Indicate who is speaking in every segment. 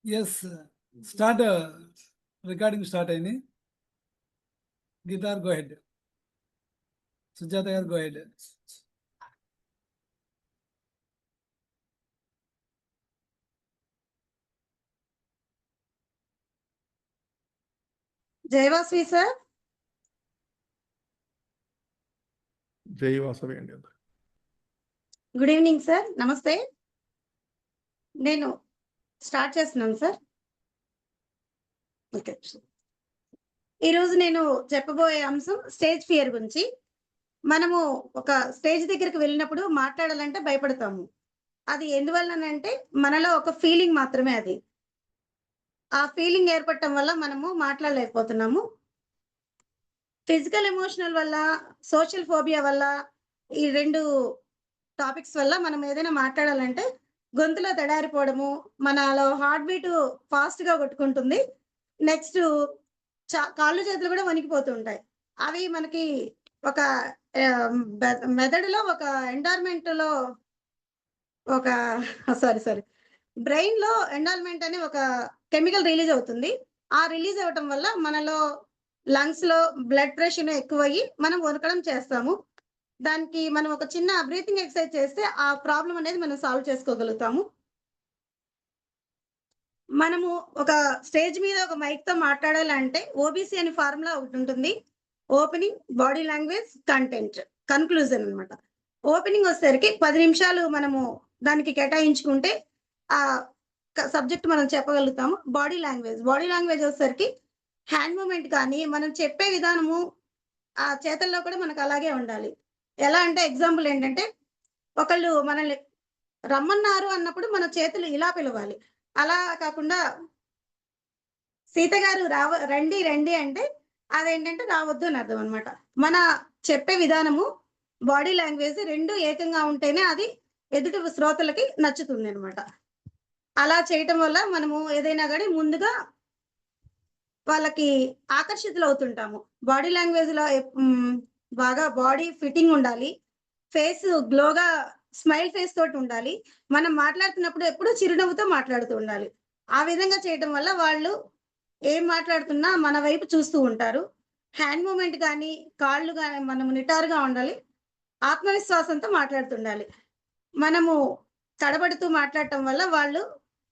Speaker 1: Yes, start recording start aini. Guitar, go ahead. Sujata, go ahead.
Speaker 2: Jayavasavi sir.
Speaker 3: Jayavasavi అండి.
Speaker 2: Good evening sir, నమస్తే. నేను start చేస్తున్నాను sir. Okay, ఈరోజు నేను చెప్పబోయే అంశం స్టేజ్ ఫియర్ గురించి. మనము ఒక స్టేజ్ దగ్గరికి వెళ్ళినప్పుడు మాట్లాడాలంటే భయపడతాము. అది ఎందువల్లనంటే మనలో ఒక ఫీలింగ్ మాత్రమే అది. ఆ ఫీలింగ్ ఏర్పడటం వల్ల మనము మాట్లాడలేకపోతున్నాము. ఫిజికల్ ఎమోషనల్ వల్ల, సోషల్ ఫోబియా వల్ల, ఈ 2 టాపిక్స్ వల్ల మనం ఏదైనా మాట్లాడాలంటే గొంతులో దడారిపోవడము, మనలో హార్ట్ బీట్ ఫాస్ట్‌గా కొట్టుకుంటుంది. నెక్స్ట్ కాళ్ళు చేతులు కూడా వణికిపోతూ ఉంటాయి. అవి మనకి ఒక మెదడులో ఒక ఎండార్మెంట్లో ఒక సారీ బ్రెయిన్‌లో ఎండాల్మెంట్ అనే ఒక కెమికల్ రిలీజ్ అవుతుంది. ఆ రిలీజ్ అవ్వటం వల్ల మనలో లంగ్స్‌లో బ్లడ్ ప్రెషర్ ఎక్కువయ్యి మనం వణకడం చేస్తాము. దానికి మనం ఒక చిన్న బ్రీతింగ్ ఎక్సర్సైజ్ చేస్తే ఆ ప్రాబ్లమ్ అనేది మనం సాల్వ్ చేసుకోగలుగుతాము. మనము ఒక స్టేజ్ మీద ఒక మైక్‌తో మాట్లాడాలంటే ఓబీసీ అనే ఫార్ములా ఒకటి ఉంటుంది. Opening, body language, content, conclusion అన్నమాట. ఓపెనింగ్ వచ్చేసరికి 10 నిమిషాలు మనము దానికి కేటాయించుకుంటే ఆ సబ్జెక్ట్ మనం చెప్పగలుగుతాము. బాడీ లాంగ్వేజ్ వచ్చేసరికి హ్యాండ్ మూవ్‌మెంట్ కానీ, మనం చెప్పే విధానము ఆ చేతల్లో కూడా మనకు అలాగే ఉండాలి. ఎలా అంటే ఎగ్జాంపుల్ ఏంటంటే, ఒకళ్ళు మనల్ని రమ్మన్నారు అన్నప్పుడు మన చేతులు ఇలా పిలవాలి. అలా కాకుండా సీత గారు రండి రండి అంటే అదేంటంటే రావద్దు అని అర్థం అనమాట. మన చెప్పే విధానము, బాడీ లాంగ్వేజ్ 2 ఏకంగా ఉంటేనే అది ఎదుటి శ్రోతలకి నచ్చుతుంది అనమాట. అలా చేయటం వల్ల మనము ఏదైనా గాని ముందుగా వాళ్ళకి ఆకర్షితులవుతుంటాము. బాడీ లాంగ్వేజ్‌లో బాగా బాడీ ఫిట్టింగ్ ఉండాలి. ఫేస్ గ్లోగా స్మైల్ ఫేస్ తోటి ఉండాలి. మనం మాట్లాడుతున్నప్పుడు ఎప్పుడూ చిరునవ్వుతో మాట్లాడుతూ ఉండాలి. ఆ విధంగా చేయటం వల్ల వాళ్ళు ఏం మాట్లాడుతున్నా మన వైపు చూస్తూ ఉంటారు. హ్యాండ్ మూవ్‌మెంట్ గానీ, కాళ్ళు గానీ మనము నిటారుగా ఉండాలి. ఆత్మవిశ్వాసంతో మాట్లాడుతుండాలి. మనము తడబడుతూ మాట్లాడటం వల్ల వాళ్ళు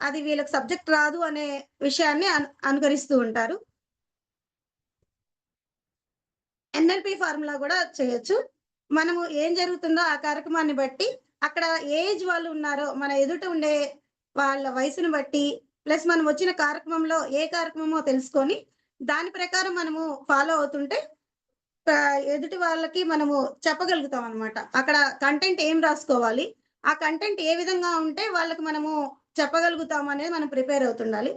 Speaker 2: అది వీళ్ళకి సబ్జెక్ట్ రాదు అనే విషయాన్ని అనుకరిస్తూ ఉంటారు. ఎన్ఎల్‌పి ఫార్ములా కూడా చేయొచ్చు. మనము ఏం జరుగుతుందో ఆ కార్యక్రమాన్ని బట్టి, అక్కడ ఏ ఏజ్ వాళ్ళు ఉన్నారో, మన ఎదుట ఉండే వాళ్ళ వయసును బట్టి, ప్లస్ మనం వచ్చిన కార్యక్రమంలో ఏ కార్యక్రమమో తెలుసుకొని, దాని ప్రకారం మనము ఫాలో అవుతుంటే ఎదుటి వాళ్ళకి మనము చెప్పగలుగుతాం అన్నమాట. అక్కడ కంటెంట్ ఏం రాసుకోవాలి, ఆ కంటెంట్ ఏ విధంగా ఉంటే వాళ్ళకి మనము చెప్పగలుగుతాం అనేది మనం ప్రిపేర్ అవుతుండాలి.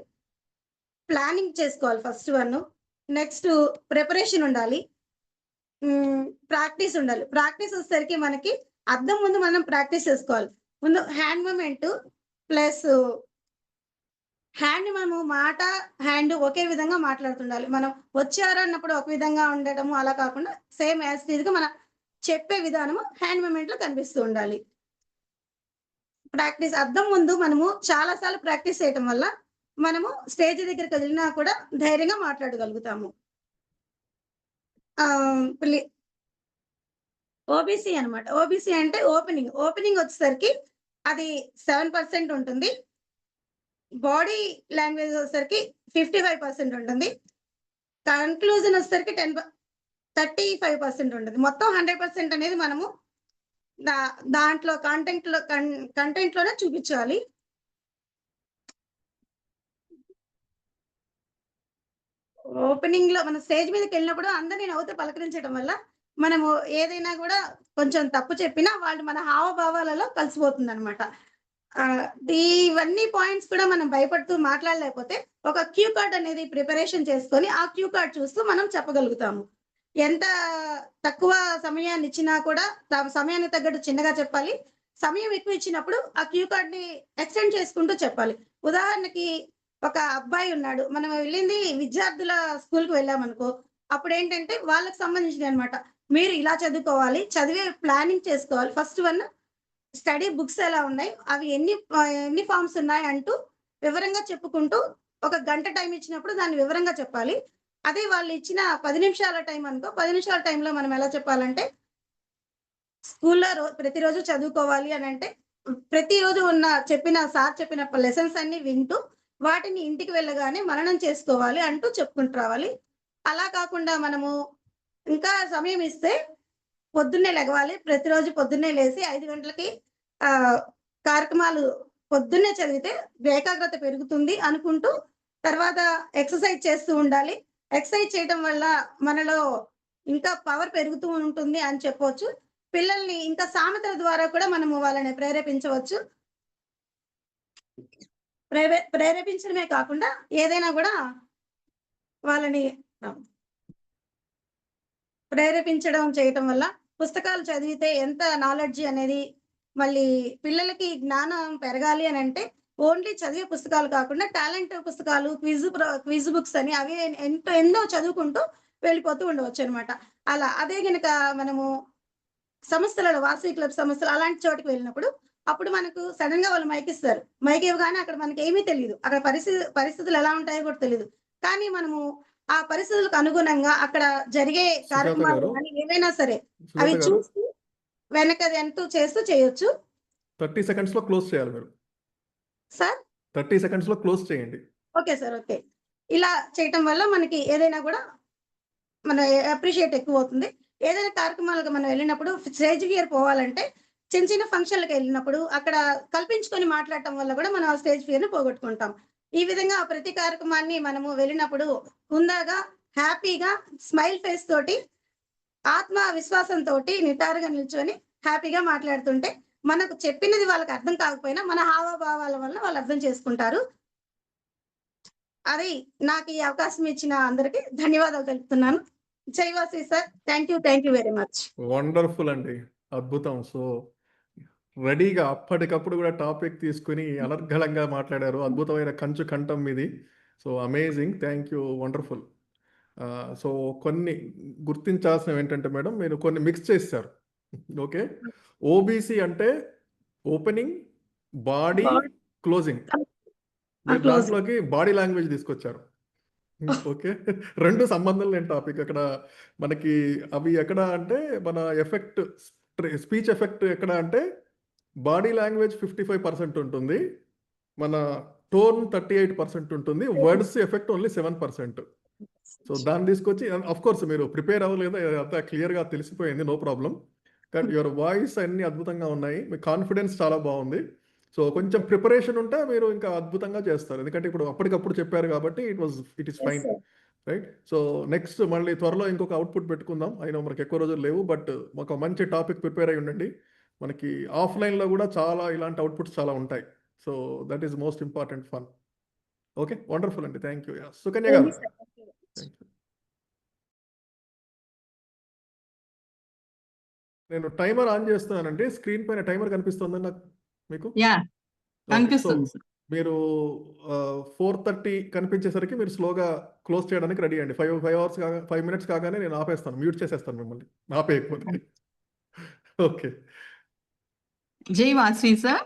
Speaker 2: ప్లానింగ్ చేసుకోవాలి ఫస్ట్ వన్ను. నెక్స్ట్ ప్రిపరేషన్ ఉండాలి. ప్రాక్టీస్ ఉండాలి. ప్రాక్టీస్ వచ్చేసరికి మనకి అద్దం ముందు మనం ప్రాక్టీస్ చేసుకోవాలి. ముందు హ్యాండ్ మూవ్‌మెంట్ ప్లస్ మనము హ్యాండ్ ఒకే విధంగా మాట్లాడుతుండాలి. మనం వచ్చారు అన్నప్పుడు ఒక విధంగా ఉండటము అలా కాకుండా సేమ్ యాజ్ ఇట్ ఈస్‌గా మనం చెప్పే విధానము హ్యాండ్ మూవ్‌మెంట్‌లో కనిపిస్తూ ఉండాలి. ప్రాక్టీస్ అద్దం ముందు మనము చాలా సార్లు ప్రాక్టీస్ చేయటం వల్ల మనము స్టేజ్ దగ్గరికి వెళ్ళినా కూడా ధైర్యంగా మాట్లాడగలుగుతాము. ఓబీసీ అన్నమాట. ఓబీసీ అంటే ఓపెనింగ్ వచ్చేసరికి అది 7% ఉంటుంది. బాడీ లాంగ్వేజ్ వచ్చేసరికి 55% ఉంటుంది. కన్క్లూజన్ వచ్చేసరికి 35% ఉంటుంది. మొత్తం 100% అనేది మనము దాంట్లో కంటెంట్‌లోనే చూపించాలి. ఓపెనింగ్‌లో మన స్టేజ్ మీదకెళ్ళినప్పుడు అందరిని నవ్వుతూ పలకరించడం వల్ల మనము ఏదైనా కూడా కొంచెం తప్పు చెప్పినా వాళ్ళు మన హావభావాలలో కలిసిపోతుందనమాట. ఇవన్నీ పాయింట్స్ కూడా మనం భయపడుతూ మాట్లాడలేకపోతే ఒక క్యూ కార్డ్ అనేది ప్రిపరేషన్ చేసుకొని ఆ క్యూ కార్డ్ చూస్తూ మనం చెప్పగలుగుతాము. ఎంత తక్కువ సమయాన్ని ఇచ్చినా కూడా సమయానికి తగ్గట్టు చిన్నగా చెప్పాలి. సమయం ఎక్కువ ఇచ్చినప్పుడు ఆ క్యూ కార్డ్‌ని ఎక్స్‌టెండ్ చేసుకుంటూ చెప్పాలి. ఉదాహరణకి ఒక అబ్బాయి ఉన్నాడు. మనం వెళ్ళింది విద్యార్థుల స్కూల్‌కి వెళ్ళామనుకో, అప్పుడేంటంటే వాళ్ళకి సంబంధించినయనమాట. మీరు ఇలా చదువుకోవాలి, చదివే ప్లానింగ్ చేసుకోవాలి. ఫస్ట్ వన్ స్టడీ బుక్స్ ఎలా ఉన్నాయి, అవి ఎన్ని ఫార్మ్స్ ఉన్నాయి అంటూ వివరంగా చెప్పుకుంటూ ఒక గంట టైం ఇచ్చినప్పుడు దాన్ని వివరంగా చెప్పాలి. అదే వాళ్ళు ఇచ్చిన 10 నిమిషాల టైం అనుకో, 10 నిమిషాల టైంలో మనం ఎలా చెప్పాలంటే స్కూల్లో ప్రతిరోజు చదువుకోవాలి అనంటే, ప్రతిరోజు చెప్పిన సార్ చెప్పిన లెసన్స్ అన్నీ వింటూ, వాటిని ఇంటికి వెళ్ళగానే మననం చేసుకోవాలి అంటూ చెప్పుకుంటూ రావాలి. అలా కాకుండా మనము ఇంకా సమయం ఇస్తే పొద్దున్నే లెగవాలి. ప్రతిరోజు పొద్దున్నే లేసి 5 గంటలకి ఆహ్, కార్యక్రమాలు పొద్దున్నే చదివితే ఏకాగ్రత పెరుగుతుంది అనుకుంటూ, తర్వాత ఎక్సర్సైజ్ చేస్తూ ఉండాలి. ఎక్సర్సైజ్ చేయడం వల్ల మనలో ఇంకా పవర్ పెరుగుతూ ఉంటుంది అని చెప్పొచ్చు. పిల్లల్ని ఇంకా సామెతల ద్వారా కూడా మనము వాళ్ళని ప్రేరేపించవచ్చు. ప్రేరేపించడమే కాకుండా ఏదైనా గూడా వాళ్ళని ప్రేరేపించడం చేయటం వల్ల పుస్తకాలు చదివితే ఎంత నాలెడ్జి అనేది మళ్ళీ పిల్లలకి జ్ఞానం పెరగాలి అనంటే ఓన్లీ చదివే పుస్తకాలు కాకుండా టాలెంట్ పుస్తకాలు, క్విజ్ బుక్స్ అని అవి ఎన్నో చదువుకుంటూ వెళ్ళిపోతూ ఉండవచ్చనమాట. అలా అదే గనక మనము సంస్థలలో వాసవి క్లబ్ సంస్థలు అలాంటి చోటికి వెళ్ళినప్పుడు, అప్పుడు మనకు సడెన్‌గా వాళ్ళు మైక్ ఇస్తారు. మైక్ ఇవ్వగానే అక్కడ మనకేమీ తెలీదు. అక్కడ పరిస్థితులు ఎలా ఉంటాయో కూడా తెలీదు. కానీ మనము ఆ పరిస్థితులకు అనుగుణంగా అక్కడ జరిగే
Speaker 3: సుజాత
Speaker 2: కార్యక్రమాలు
Speaker 3: గారు,
Speaker 2: గాని ఏవైనా సరే
Speaker 3: సుజాత
Speaker 2: అవి
Speaker 3: గారు,
Speaker 2: చూస్తూ వెంటూ చేస్తూ చేయొచ్చు.
Speaker 3: 30 సెకండ్స్‌లో క్లోజ్ చేయాలి మీరు.
Speaker 2: సార్
Speaker 3: 30 సెకండ్స్‌లో క్లోజ్ చేయండి.
Speaker 2: Okay sir. ఓకే. ఇలా చేయటం వల్ల మనకి ఏదైనా గూడా మన అప్రిషియేట్ ఎక్కువవుతుంది. ఏదైనా కార్యక్రమాలకు మనం వెళ్ళినప్పుడు స్టేజ్ ఫియర్ పోవాలంటే చిన్న చిన్న ఫంక్షన్‌లకెళ్ళినప్పుడు అక్కడ కల్పించుకొని మాట్లాడటం వల్ల గూడా మనం ఆ స్టేజ్ ఫియర్‌ని పోగొట్టుకుంటాం. ఈ విధంగా ప్రతి కార్యక్రమాన్ని మనము వెళ్ళినప్పుడు హుందాగా, హ్యాపీగా, స్మైల్ ఫేస్ తోటి, ఆత్మ విశ్వాసంతోటి నిటారుగా నిల్చొని హ్యాపీగా మాట్లాడుతుంటే మనకు చెప్పినది వాళ్ళకి అర్థం కాకపోయినా మన హావభావాల వల్ల వాళ్ళు అర్థం చేసుకుంటారు. అది నాకు ఈ అవకాశం ఇచ్చిన అందరికి ధన్యవాదాలు తెలుపుతున్నాను. జై Vasavi sir. Thank you very much.
Speaker 3: Wonderful అండి. అద్భుతం. సో, రెడీగా అప్పటికప్పుడు కూడా టాపిక్ తీసుకొని అనర్గళంగా మాట్లాడారు. అద్భుతమైన కంచు కంఠం మీది. So, amazing. Thank you. Wonderful. So, కొన్ని గుర్తించాల్సినవి ఏంటంటే మేడం, మీరు కొన్ని మిక్స్ చేసేసారు. ఓకే. ఓబీసీ అంటే ఓపెనింగ్, బాడీ, క్లోజింగ్. మీరు దాంట్లోకి బాడీ లాంగ్వేజ్ తీసుకొచ్చారు. ఓకే. 2 సంబంధం లేని టాపిక్. అక్కడ మనకి అవి ఎక్కడ అంటే మన ఎఫెక్ట్ స్పీచ్ ఎఫెక్ట్ ఎక్కడ అంటే బాడీ లాంగ్వేజ్ 55% ఉంటుంది. మన టోన్ 38% ఉంటుంది. Words effect only 7%. సో, దాన్ని తీసుకొచ్చి ఆఫ్‌కోర్స్ మీరు ప్రిపేర్ అవ్వలేదు. అంతా క్లియర్‌గా తెలిసిపోయింది. No problem. కానీ యువర్ వాయిస్ అన్నీ అద్భుతంగా ఉన్నాయి. మీ కాన్ఫిడెన్స్ చాలా బాగుంది. సో, కొంచెం ప్రిపరేషన్ ఉంటే మీరు ఇంకా అద్భుతంగా చేస్తారు. ఎందుకంటే ఇప్పుడు అప్పటికప్పుడు చెప్పారు కాబట్టి it is fine. Right. So, next మళ్ళీ త్వరలో ఇంకొక అవుట్‌పుట్ పెట్టుకుందాం. అయినా మనకి ఎక్కువ రోజులు లేవు. బట్ ఒక మంచి టాపిక్ ప్రిపేర్ అయ్యి ఉండండి. మనకి ఆఫ్‌లైన్‌లో కూడా చాలా ఇలాంటి అవుట్‌పుట్స్ చాలా ఉంటాయి. So, that is most important fun. Okay. Wonderful అండి. Thank you. యాహ్! సుకన్య గారు. Thank you. నేను టైమర్ ఆన్ చేస్తున్నానండి. స్క్రీన్ పైన టైమర్ కనిపిస్తుందా నాకు మీకు?
Speaker 4: యాహ్!
Speaker 3: ఓకే. సో,
Speaker 4: కనిపిస్తుంది సార్.
Speaker 3: మీరు 4:30 కనిపించేసరికి మీరు స్లోగా క్లోజ్ చేయడానికి రెడీ అండి. 5 మినిట్స్ కాగానే నేను ఆపేస్తాను. మ్యూట్ చేసేస్తాను మిమ్మల్ని. ఆపేయకపోతే. Okay.
Speaker 4: Jai Vasvi sir.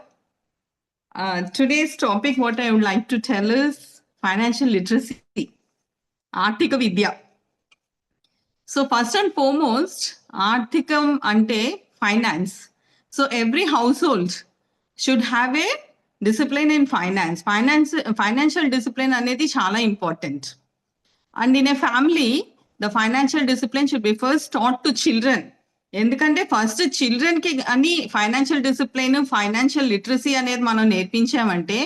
Speaker 4: Today's topic, what I would like to tell is financial literacy, Arthika Vidya. So first and foremost, Arthikam ante finance. So every household should have a discipline in finance. Financial discipline anedi chala important. And in a family, the financial discipline should be first taught to children. ఎందుకంటే first చిల్డ్రన్కి అని financial discipline, financial literacy అనేది మనం నేర్పించామంటే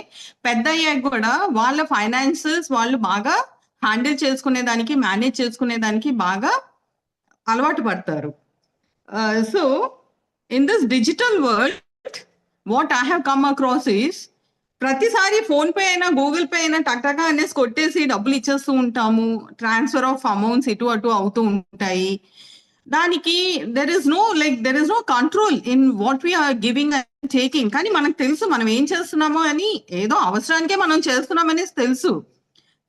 Speaker 4: పెద్ద అయ్యాక కూడా వాళ్ళ finances వాళ్ళు బాగా హ్యాండిల్ చేసుకునేదానికి, మేనేజ్ చేసుకునేదానికి బాగా అలవాటు పడతారు. So in this digital world what I have come across is ప్రతిసారి ఫోన్ పే అయినా గూగుల్ పే అయినా టక్టగా అనేసి కొట్టేసి డబ్బులు ఇచ్చేస్తూ ఉంటాము. ట్రాన్స్ఫర్ ఆఫ్ అమౌంట్స్ ఇటు అటు అవుతూ ఉంటాయి. దానికి there is no control in what we are giving and taking. కానీ మనకు తెలుసు మనం ఏం చేస్తున్నామో అని, ఏదో అవసరానికే మనం చేస్తున్నామనేసి తెలుసు.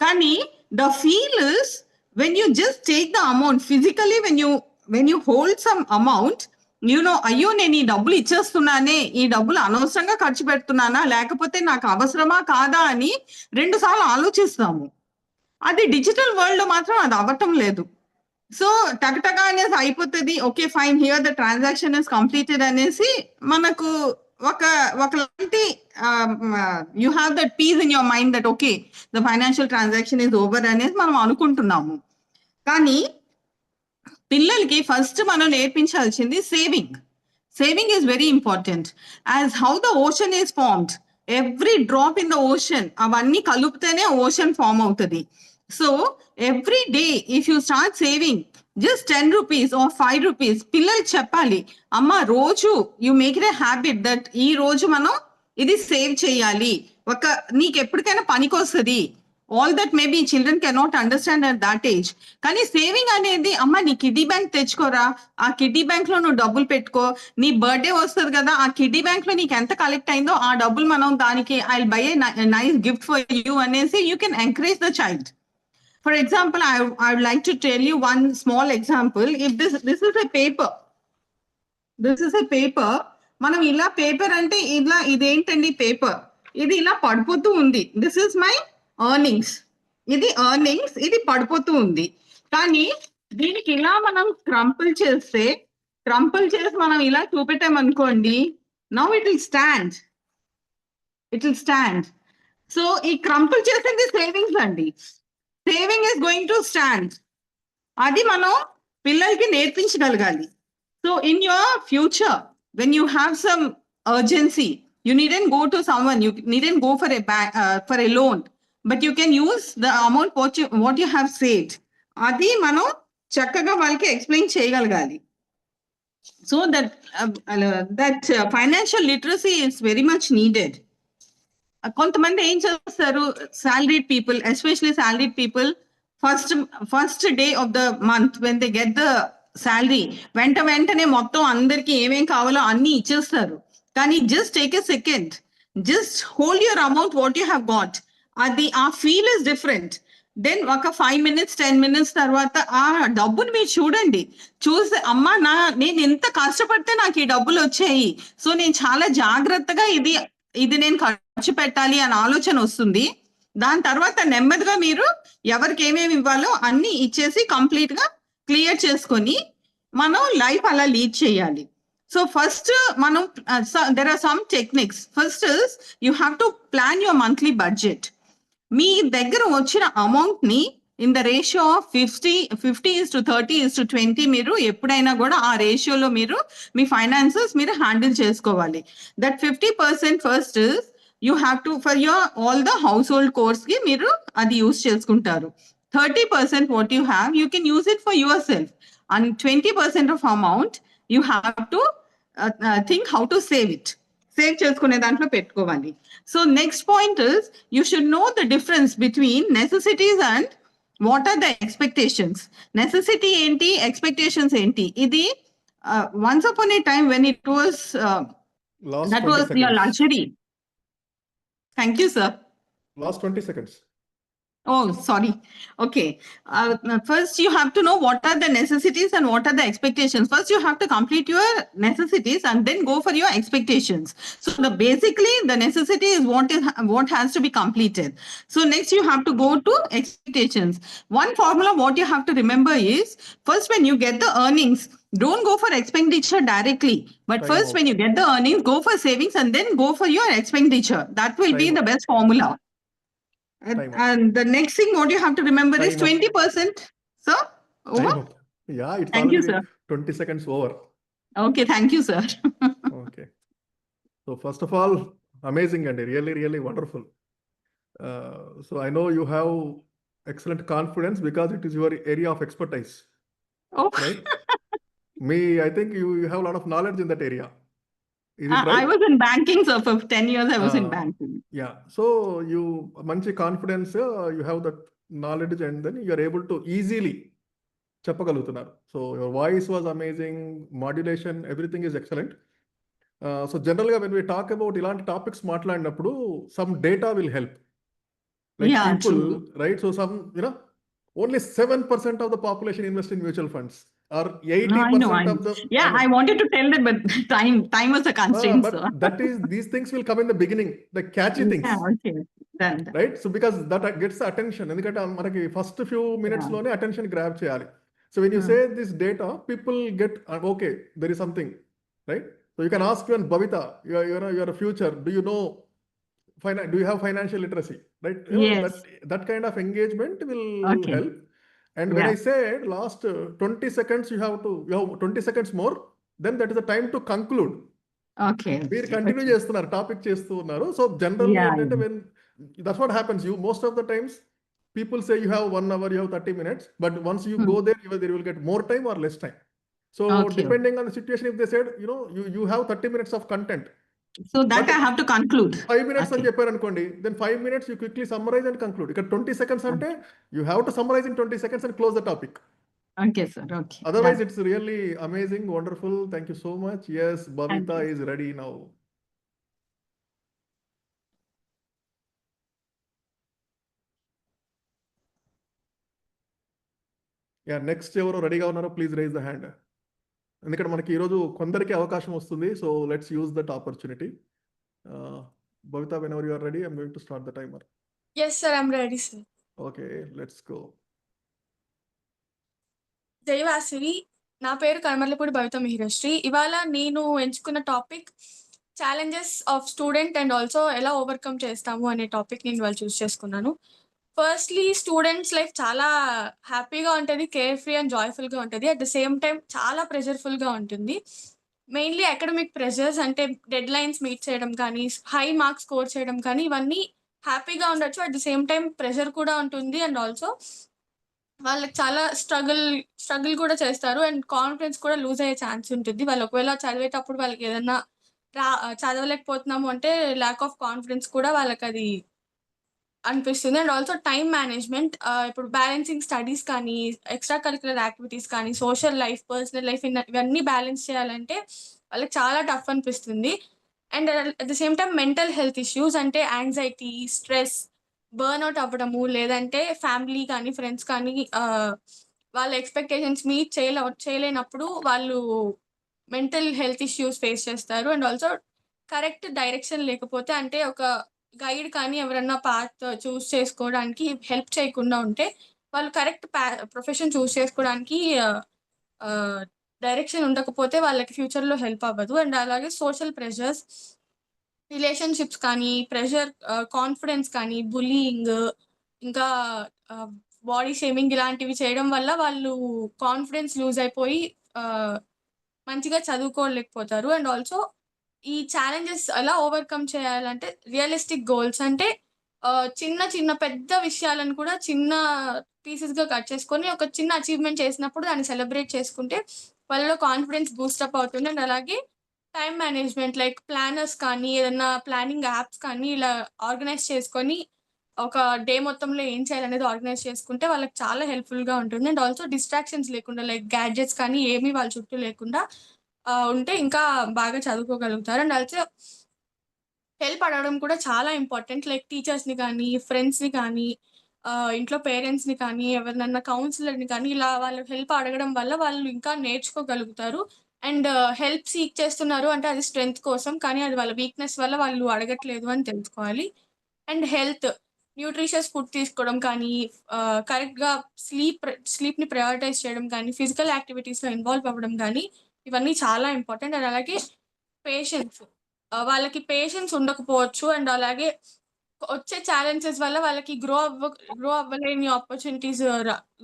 Speaker 4: కానీ the feel is when you just take the amount physically, when you hold some amount, అయ్యో నేను ఈ డబ్బులు ఇచ్చేస్తున్నానే, ఈ డబ్బులు అనవసరంగా ఖర్చు పెడుతున్నానా, లేకపోతే నాకు అవసరమా కాదా అని 2 సార్లు ఆలోచిస్తాము. అది డిజిటల్ వరల్డ్ లో మాత్రం అది అవ్వటం లేదు. సో టకటగా అనేసి అయిపోతుంది. Okay fine, here the transaction is completed అనేసి మనకు ఒకలాంటి you have that peace in your mind that okay the financial transaction is over అనేసి మనం అనుకుంటున్నాము. కానీ పిల్లలకి ఫస్ట్ మనం నేర్పించాల్సింది saving. Saving is very important. As how the ocean is formed, every drop in the ocean అవన్నీ కలిపితేనే ocean form అవుతుంది. So every day if you start saving just 10 rupees or 5 rupees, పిల్లలకి చెప్పాలి, అమ్మ రోజు you make it a habit that ఈ రోజు మనం ఇది సేవ్ చేయాలి, నీకు ఎప్పటికైనా పనికొస్తుంది. All that maybe children cannot understand at that age. కానీ సేవింగ్ అనేది, అమ్మ నీ కిడ్డీ బ్యాంక్ తెచ్చుకోరా, ఆ కిడ్డీ బ్యాంక్ లో నువ్వు డబ్బులు పెట్టుకో, నీ బర్త్డే వస్తుంది కదా, ఆ కిడ్డీ బ్యాంక్ లో నీకు ఎంత కలెక్ట్ అయిందో ఆ డబ్బులు మనం దానికి I buy a nice gift for you అనేసి you can encourage the child. For example, I would like to tell you one small example. If this is a paper, మనం ఇలా పేపర్ అంటే ఇలా ఇదేంటండి పేపర్, ఇది ఇలా పడిపోతూ ఉంది. దిస్ ఇస్ మై ఎర్నింగ్స్, ఇది ఎర్నింగ్స్, ఇది పడిపోతూ ఉంది. కానీ దీనికి ఇలా మనం క్రంపుల్ చేసి మనం ఇలా చూపెట్టామనుకోండి, now it will stand. So ఈ క్రంపుల్ చేసేది సేవింగ్స్ అండి. Saving is going to stand. అది మనం పిల్లలకి నేర్పించగలగాలి. So in your future when you have some urgency, you needn't go to someone, you needn't go for a bank for a loan, but you can use the amount what you have saved. అది మనం చక్కగా వాళ్ళకి explain చేయగలగాలి. So that financial literacy is very much needed. కొంతమంది ఏం చేస్తారు, salaried people, especially salaried people, first day of the month when they get the salary, వెంటనే మొత్తం అందరికి ఏమేం కావాలో అన్ని ఇచ్చేస్తారు. కానీ just take a second, just hold your amount what you have got. అది ఆ ఫీల్ ఇస్ డిఫరెంట్. దెన్ ఒక 5 minutes 10 minutes తర్వాత ఆ డబ్బుని మీరు చూస్తే అమ్మా నేను ఎంత కష్టపడితే నాకు ఈ డబ్బులు వచ్చాయి, సో నేను చాలా జాగ్రత్తగా ఇది నేను ఖర్చు పెట్టాలి అనే ఆలోచన వస్తుంది. దాని తర్వాత నెమ్మదిగా మీరు ఎవరికి ఏమేమి ఇవ్వాలో అన్ని ఇచ్చేసి కంప్లీట్ గా క్లియర్ చేసుకొని మనం లైఫ్ అలా లీడ్ చేయాలి. సో ఫస్ట్ మనం there are some techniques. First is you have to plan your monthly budget. మీ దగ్గర వచ్చిన అమౌంట్ ని ఇన్ ద రేషియో ఆఫ్ 50:30:20 మీరు ఎప్పుడైనా కూడా ఆ రేషియోలో మీరు మీ ఫైనాన్సెస్ మీరు హ్యాండిల్ చేసుకోవాలి. That 50% first is you have to for your all the household course కి మీరు అది యూస్ చేసుకుంటారు. 30% what you have you can use it for yourself, and 20% of amount you have to think how to save చేసుకునే దాంట్లో పెట్టుకోవాలి. So next point is you should know the difference between necessities and what are the expectations. Necessity ఏంటి, expectations ఏంటి? ఇది once upon A time when it was that was your luxury. Thank you, sir.
Speaker 3: Last 20 seconds.
Speaker 4: Oh, sorry. Okay. First, you have to know what are the necessities and what are the expectations. First, you have to complete your necessities and then go for your expectations. So, basically, the necessity is what has to be completed. So, next, you have to go to expectations. One formula what you have to remember is, first, when you get the earnings, don't go for expenditure directly. But first, when you get the earnings, go for savings and then go for your expenditure. That will be the best formula. And the next thing what you have to remember is 20%. Sir, over?
Speaker 3: Yeah, it's
Speaker 4: Thank you, sir.
Speaker 3: 20 seconds over.
Speaker 4: Okay, thank you, sir.
Speaker 3: Okay. So first of all, amazing and really wonderful. So I know you have excellent confidence because it is your area of expertise.
Speaker 4: Oh,
Speaker 3: Right? I think you have a lot of knowledge in that area. Is it
Speaker 4: I
Speaker 3: right?
Speaker 4: was in banking, sir. For 10 years, I was in banking.
Speaker 3: Yeah. So you manchi confidence, you have that knowledge, and then you are able to easily చెప్పగలుగుతున్నారు. So your voice was amazing, modulation, everything is excellent. So generally when we talk about ఇలాంటి topics మాట్లాడినప్పుడు some data will help. Like
Speaker 4: Yeah,
Speaker 3: people,
Speaker 4: true.
Speaker 3: right? So only 7% of the population invest in mutual funds. or
Speaker 4: No, I know.
Speaker 3: 80% of the,
Speaker 4: Yeah, I wanted to tell them, but time was a constraint.
Speaker 3: but
Speaker 4: So.
Speaker 3: these things will come in the beginning, the catchy things.
Speaker 4: Yeah, okay. Done.
Speaker 3: Right? So because that gets the attention. ఎందుకంటే మనకి first few minutes లోనే attention grab చేయాలి. So when you say this data people get okay there is something, right? So you can ask your భవిత, your future, do you know do you have financial literacy, right?
Speaker 4: Yes.
Speaker 3: That kind of engagement will
Speaker 4: Okay.
Speaker 3: help. And when
Speaker 4: Yeah.
Speaker 3: I said last 20 seconds you have 20 seconds more, then that is the time to conclude.
Speaker 4: Okay.
Speaker 3: మీరు continue చేస్తున్నారు, topic చేస్తూ ఉన్నారు. So general
Speaker 4: Yeah,
Speaker 3: ఏంటంటే when that's what happens, you most of the times people say you have 1 hour, you have 30 minutes, but once you go there, either you will get more time or less time. So
Speaker 4: Okay.
Speaker 3: depending on the situation, if they said, you have 30 minutes of content,
Speaker 4: So that
Speaker 3: But-
Speaker 4: I have to conclude.
Speaker 3: 5 minutes అని
Speaker 4: Okay.
Speaker 3: చెప్పారు అనుకోండి, then 5 minutes you quickly summarize and conclude. ఇక్కడ 20 seconds అంటే you have to summarize in 20 seconds and close the topic.
Speaker 4: Okay, sir. Okay.
Speaker 3: Otherwise,
Speaker 4: Done.
Speaker 3: it's really amazing, wonderful. Thank you so much. Yes, Babita
Speaker 4: Thank you.
Speaker 3: is ready now. Yeah, next ఎవరు రెడీగా ఉన్నారో please rise the hand. ఎందుకంటే మనకి ఈరోజు కొందరికి అవకాశం వస్తుంది. So let's use that opportunity. Babita, whenever you are ready, I'm going to start the timer.
Speaker 5: Yes, sir, I'm ready, sir.
Speaker 3: Okay, let's go.
Speaker 5: జయవాసవి, నా పేరు కనమర్లపూడి భవిత మిహిరశ్రీ. ఇవాళ నేను ఎంచుకున్న topic challenges of student and also ఎలా ఓవర్కమ్ చేస్తాము అనే topic నేను ఇవాళ చూస్ చేసుకున్నాను. ఫస్ట్లీ స్టూడెంట్స్ లైఫ్ చాలా హ్యాపీగా ఉంటుంది, కేర్ ఫ్రీ అండ్ జాయ్ఫుల్గా ఉంటుంది. అట్ ద సేమ్ టైం చాలా ప్రెషర్ఫుల్గా ఉంటుంది. మెయిన్లీ అకాడమిక్ ప్రెషర్స్ అంటే డెడ్ లైన్స్ మీట్ చేయడం కానీ, హై మార్క్స్ స్కోర్ చేయడం కానీ, ఇవన్నీ హ్యాపీగా ఉండొచ్చు. At the same time pressure కూడా ఉంటుంది అండ్ ఆల్సో వాళ్ళకి చాలా స్ట్రగుల్ కూడా చేస్తారు అండ్ కాన్ఫిడెన్స్ కూడా లూజ్ అయ్యే ఛాన్స్ ఉంటుంది. వాళ్ళు ఒకవేళ చదివేటప్పుడు వాళ్ళకి ఏదన్నా చదవలేకపోతున్నాము అంటే ల్యాక్ ఆఫ్ కాన్ఫిడెన్స్ కూడా వాళ్ళకి అది అనిపిస్తుంది. అండ్ ఆల్సో టైం మేనేజ్మెంట్, ఇప్పుడు బ్యాలెన్సింగ్ స్టడీస్ కానీ, ఎక్స్ట్రా కరిక్యులర్ యాక్టివిటీస్ కానీ, సోషల్ లైఫ్, పర్సనల్ లైఫ్ ఇవన్నీ బ్యాలెన్స్ చేయాలంటే వాళ్ళకి చాలా టఫ్ అనిపిస్తుంది. And at the same time mental health issues అంటే యాంగ్జైటీ, స్ట్రెస్, బర్న్అవుట్ అవ్వడము, లేదంటే ఫ్యామిలీ కానీ ఫ్రెండ్స్ కానీ వాళ్ళ ఎక్స్పెక్టేషన్స్ మీట్ చేయలేనప్పుడు వాళ్ళు మెంటల్ హెల్త్ ఇష్యూస్ ఫేస్ చేస్తారు. అండ్ ఆల్సో కరెక్ట్ డైరెక్షన్ లేకపోతే, అంటే ఒక గైడ్ కానీ ఎవరన్నా పాత్ చూస్ చేసుకోవడానికి హెల్ప్ చేయకుండా ఉంటే వాళ్ళు కరెక్ట్ ప్రొఫెషన్ చూస్ చేసుకోవడానికి డైరెక్షన్ ఉండకపోతే వాళ్ళకి ఫ్యూచర్లో హెల్ప్ అవ్వదు. అండ్ అలాగే సోషల్ ప్రెషర్స్, రిలేషన్షిప్స్ కానీ, ప్రెషర్, కాన్ఫిడెన్స్ కానీ, బుల్లింగ్, ఇంకా బాడీ షేమింగ్ ఇలాంటివి చేయడం వల్ల వాళ్ళు కాన్ఫిడెన్స్ లూజ్ అయిపోయి మంచిగా చదువుకోలేకపోతారు. అండ్ ఆల్సో ఈ ఛాలెంజెస్ ఎలా ఓవర్కమ్ చేయాలంటే రియలిస్టిక్ గోల్స్ అంటే చిన్న పెద్ద విషయాలను కూడా చిన్న పీసెస్గా కట్ చేసుకొని ఒక చిన్న అచీవ్మెంట్ చేసినప్పుడు దాన్ని సెలబ్రేట్ చేసుకుంటే వాళ్ళలో కాన్ఫిడెన్స్ బూస్టప్ అవుతుంది. అండ్ అలాగే టైం మేనేజ్మెంట్ లైక్ ప్లానర్స్ కానీ, ఏదన్నా ప్లానింగ్ యాప్స్ కానీ ఇలా ఆర్గనైజ్ చేసుకొని ఒక డే మొత్తంలో ఏం చేయాలనేది ఆర్గనైజ్ చేసుకుంటే వాళ్ళకి చాలా హెల్ప్ఫుల్గా ఉంటుంది. అండ్ ఆల్సో డిస్ట్రాక్షన్స్ లేకుండా లైక్ గ్యాడ్జెట్స్ కానీ ఏమీ వాళ్ళ చుట్టూ లేకుండా ఉంటే ఇంకా బాగా చదువుకోగలుగుతారు. అండ్ ఆల్సో హెల్ప్ అడగడం కూడా చాలా ఇంపార్టెంట్. లైక్ టీచర్స్ని కానీ, ఫ్రెండ్స్ని కానీ, ఇంట్లో పేరెంట్స్ని కానీ, ఎవరినన్నా కౌన్సిలర్ని కానీ ఇలా వాళ్ళు హెల్ప్ అడగడం వల్ల వాళ్ళు ఇంకా నేర్చుకోగలుగుతారు. అండ్ హెల్ప్ సీక్ చేస్తున్నారు అంటే అది స్ట్రెంగ్త్ కోసం, కానీ అది వాళ్ళ వీక్నెస్ వల్ల వాళ్ళు అడగట్లేదు అని తెలుసుకోవాలి. అండ్ హెల్త్, న్యూట్రిషియస్ ఫుడ్ తీసుకోవడం కానీ, కరెక్ట్గా స్లీప్ని ప్రయారిటైజ్ చేయడం కానీ, ఫిజికల్ యాక్టివిటీస్లో ఇన్వాల్వ్ అవ్వడం కానీ ఇవన్నీ చాలా ఇంపార్టెంట్. అండ్ అలాగే పేషెన్స్, వాళ్ళకి పేషెన్స్ ఉండకపోవచ్చు. అండ్ అలాగే వచ్చే ఛాలెంజెస్ వల్ల వాళ్ళకి గ్రో అవ్వలేని ఆపర్చునిటీస్,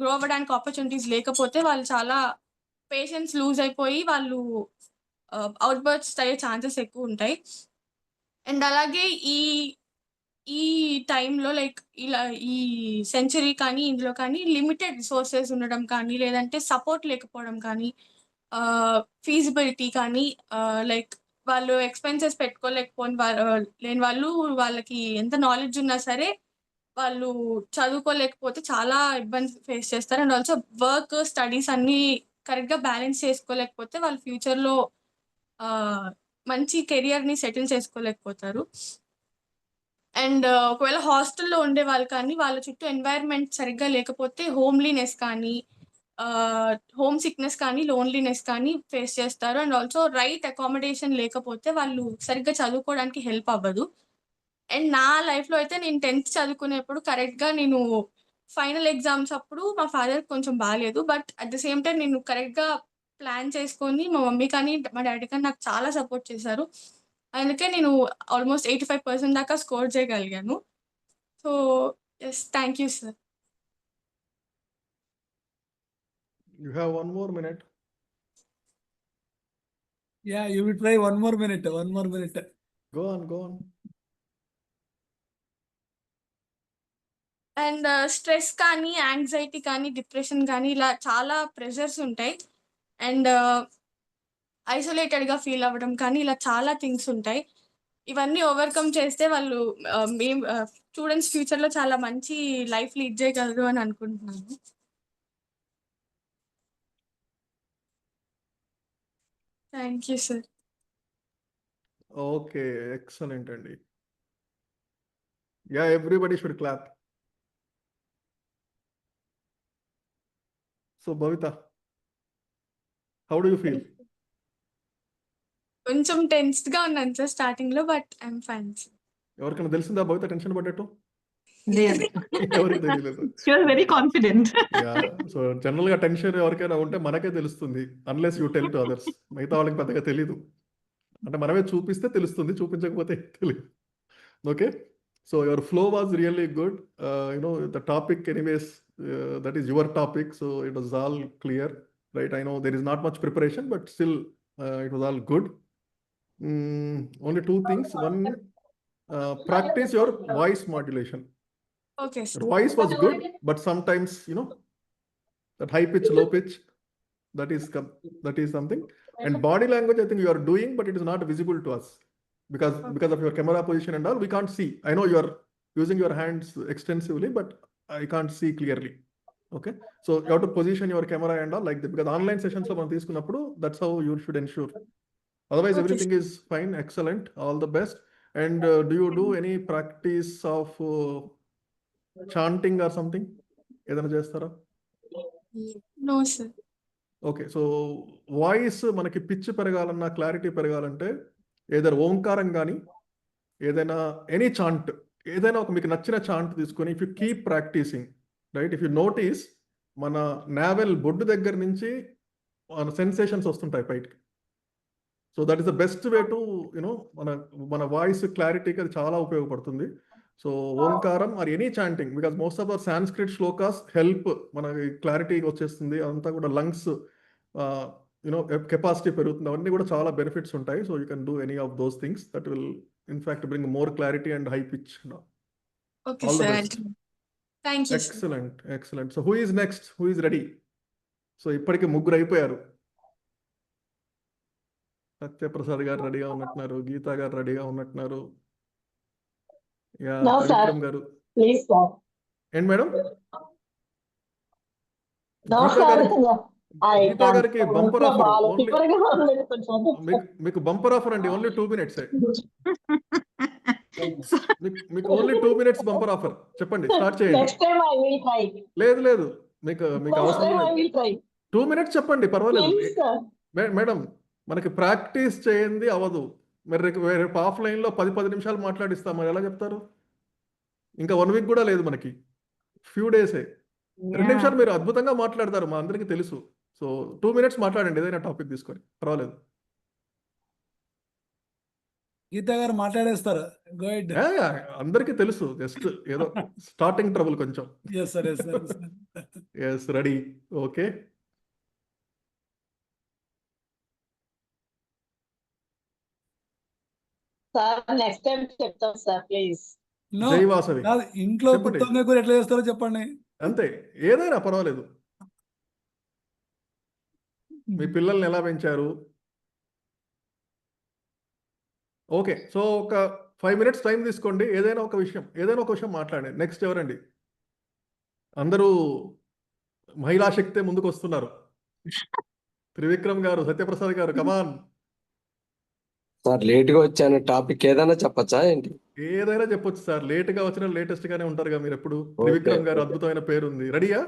Speaker 5: గ్రో అవ్వడానికి ఆపర్చునిటీస్ లేకపోతే వాళ్ళు చాలా పేషెన్స్ లూజ్ అయిపోయి వాళ్ళు అవుట్బర్స్ట్ అయ్యే ఛాన్సెస్ ఎక్కువ ఉంటాయి. అండ్ అలాగే ఈ టైంలో లైక్ ఇలా ఈ సెంచరీ కానీ ఇందులో కానీ లిమిటెడ్ రిసోర్సెస్ ఉండడం కానీ, లేదంటే సపోర్ట్ లేకపోవడం కానీ, ఫీజిబిలిటీ కానీ, లైక్ వాళ్ళు ఎక్స్పెన్సెస్ లేని వాళ్ళు, వాళ్ళకి ఎంత నాలెడ్జ్ ఉన్నా సరే వాళ్ళు చదువుకోలేకపోతే చాలా ఇబ్బంది ఫేస్ చేస్తారు. అండ్ ఆల్సో వర్క్, స్టడీస్ అన్నీ కరెక్ట్గా బ్యాలెన్స్ చేసుకోలేకపోతే వాళ్ళు ఫ్యూచర్లో మంచి కెరియర్ని సెటిల్ చేసుకోలేకపోతారు. అండ్ ఒకవేళ హాస్టల్లో ఉండే వాళ్ళు కానీ వాళ్ళ చుట్టూ ఎన్వైర్న్మెంట్ సరిగ్గా లేకపోతే హోమ్లీనెస్ కానీ, హోమ్ సిక్నెస్ కానీ లోన్లీనెస్ కానీ ఫేస్ చేస్తారు. అండ్ ఆల్సో రైట్ అకామిడేషన్ లేకపోతే వాళ్ళు సరిగ్గా చదువుకోవడానికి హెల్ప్ అవ్వదు. అండ్ నా లైఫ్లో అయితే నేను 10th చదువుకునేప్పుడు కరెక్ట్గా నేను ఫైనల్ ఎగ్జామ్స్ అప్పుడు మా ఫాదర్ కొంచెం బాగాలేదు. But at the same time నేను కరెక్ట్గా ప్లాన్ చేసుకొని మా మమ్మీ కానీ మా డాడీ కానీ నాకు చాలా సపోర్ట్ చేశారు. అందుకే నేను ఆల్మోస్ట్ 85% దాకా స్కోర్ చేయగలిగాను. So yes, thank you sir.
Speaker 3: You have 1 more minute.
Speaker 1: Yeah, you will try 1 more minute. 1 more minute.
Speaker 3: Go on, go on.
Speaker 5: And stress కానీ, యాంగ్జైటీ కానీ, డిప్రెషన్ కానీ ఇలా చాలా ప్రెషర్స్ ఉంటాయి. అండ్ ఐసోలేటెడ్గా ఫీల్ అవ్వడం కానీ ఇలా చాలా థింగ్స్ ఉంటాయి. ఇవన్నీ ఓవర్కమ్ చేస్తే వాళ్ళు మేము స్టూడెంట్స్ ఫ్యూచర్లో చాలా మంచి లైఫ్ లీడ్ చేయగలరు అని అనుకుంటున్నాను. Thank you sir.
Speaker 3: Okay, excellent, Andy. Yeah, everybody should clap. So, Bhavita, how do you feel?
Speaker 5: కొంచెం టెన్స్డ్గా ఉన్నాను సార్ స్టార్టింగ్లో, బట్ ఐఎమ్ ఫైన్ సార్.
Speaker 3: ఎవరికైనా తెలిసిందా భవిత టెన్షన్ పడ్డట్టు?
Speaker 4: లేదు.
Speaker 3: ఎవరికి తెలియలేదు.
Speaker 4: She was very confident.
Speaker 3: So general గా టెన్షన్ ఎవరికైనా ఉంటే మనకే తెలుస్తుంది, unless you tell to others. మిగతా వాళ్ళకి పెద్దగా తెలియదు. అంటే మనమే చూపిస్తే తెలుస్తుంది, చూపించకపోతే తెలియదు. Okay, so your flow was really good. The topic anyways, that is your topic, so it was all clear, right? I know there is not much preparation, but still it was all good. Only 2 things. One, practice your voice modulation.
Speaker 5: Okay sir.
Speaker 3: Your voice was good, but sometimes, that high pitch, low pitch, that is something. And body language, I think you are doing, but it is not visible to us because of your camera position and all. We can't see. I know you are using your hands extensively, but I can't see clearly. Okay, so you have to position your camera and all like that, because online sessions lo man తీసుకున్నప్పుడు that's how you should ensure. Otherwise,
Speaker 5: Okay.
Speaker 3: everything is fine, excellent, all the best. And do you do any practice of chanting or something? ఏదైనా చేస్తారా?
Speaker 5: No sir.
Speaker 3: Okay, so voice మనకి pitch పెరగాలన్నా, clarity పెరగాలంటే ఏదైనా ఓంకారం కానీ, ఏదైనా any chant, ఏదైనా ఒక మీకు నచ్చిన చాంట్ తీసుకొని, if you keep practising, right, if you notice, మన నావెల్ బొడ్డు దగ్గర నుంచి మన సెన్సేషన్స్ వస్తుంటాయి బయటికి. So that is the best way to మన వాయిస్ క్లారిటీకి అది చాలా ఉపయోగపడుతుంది. సో ఓంకారం or any chanting, because most of our Sanskrit shlokas help మనకి క్లారిటీ వచ్చేస్తుంది. అదంతా కూడా లంగ్స్ కెపాసిటీ పెరుగుతుంది. అవన్నీ కూడా చాలా బెనిఫిట్స్ ఉంటాయి. So you can do any of those things that will in fact bring more clarity and high pitch.
Speaker 5: Okay
Speaker 3: All the
Speaker 5: sir.
Speaker 3: best.
Speaker 5: Thank you sir.
Speaker 3: Excellent, excellent. So who is next? Who is ready? So ఇప్పటికి 3 అయిపోయారు. సత్యప్రసాద్ గారు రెడీగా ఉన్నట్టున్నారు, గీతా గారు రెడీగా ఉన్నట్టున్నారు. Yeah,
Speaker 6: No, sir.
Speaker 3: Trivikram గారు.
Speaker 6: Please, sir.
Speaker 3: ఏంటి మేడం?
Speaker 6: No,
Speaker 3: Geeta
Speaker 6: sir.
Speaker 3: గారికి
Speaker 6: I
Speaker 3: గీతా
Speaker 6: can't.
Speaker 3: గారికి బంపర్ ఆఫర్. ఓన్లీ
Speaker 6: Next
Speaker 3: మీకు బంపర్ ఆఫర్ అండి, ఓన్లీ 2 minutes. మీకు ఓన్లీ 2 minutes బంపర్ ఆఫర్. చెప్పండి, స్టార్ట్ చేయండి.
Speaker 6: time I will try.
Speaker 3: లేదు లేదు, మీకు
Speaker 6: Next
Speaker 3: అవసరం
Speaker 6: time I
Speaker 3: లేదు.
Speaker 6: will try.
Speaker 3: 2 minutes చెప్పండి, పర్వాలేదు.
Speaker 6: Please, sir.
Speaker 3: మేడం, మనకి ప్రాక్టీస్ చేయండి అవ్వదు. మరి రేపు ఆఫ్లైన్లో 10 నిమిషాలు మాట్లాడిస్తాం, మరి ఎలా చెప్తారు? ఇంకా 1 week కూడా లేదు మనకి, ఫ్యూ డేసే. 2 నిమిషాలు మీరు అద్భుతంగా మాట్లాడతారు, మా అందరికీ తెలుసు. సో 2 minutes మాట్లాడండి, ఏదైనా టాపిక్ తీసుకొని, పర్వాలేదు.
Speaker 1: గీతా గారు మాట్లాడేస్తారు. Go head.
Speaker 3: అందరికీ తెలుసు, జస్ట్ ఏదో స్టార్టింగ్ ట్రబుల్ కొంచెం.
Speaker 1: Yes sir, yes sir.
Speaker 3: Yes, ready? Okay.
Speaker 6: Sir, next time చెప్తాం sir, please.
Speaker 1: నో,
Speaker 3: జై వాసవి.
Speaker 1: కాదు, ఇంట్లో
Speaker 3: చెప్పండి.
Speaker 1: గుత్తొంగ కూర ఎట్లా చేస్తారో చెప్పండి.
Speaker 3: అంతే, ఏదైనా పర్వాలేదు. మీ పిల్లల్ని ఎలా పెంచారు? ఓకే, సో ఒక 5 minutes టైం తీసుకోండి, ఏదైనా ఒక విషయం మాట్లాడండి. నెక్స్ట్ ఎవరండి? అందరూ మహిళా శక్తే ముందుకు వస్తున్నారు. త్రివిక్రమ్ గారు, సత్యప్రసాద్ గారు, కమాన్.
Speaker 7: సార్ లేట్గా వచ్చాను, టాపిక్ ఏదైనా చెప్పచ్చా ఏంటి?
Speaker 3: ఏదైనా చెప్పొచ్చు సార్, లేట్గా వచ్చిన లేటెస్ట్ గానే ఉంటారుగా మీరు ఎప్పుడు. త్రివిక్రమ్ గారు, అద్భుతమైన పేరు ఉంది. రెడీయా?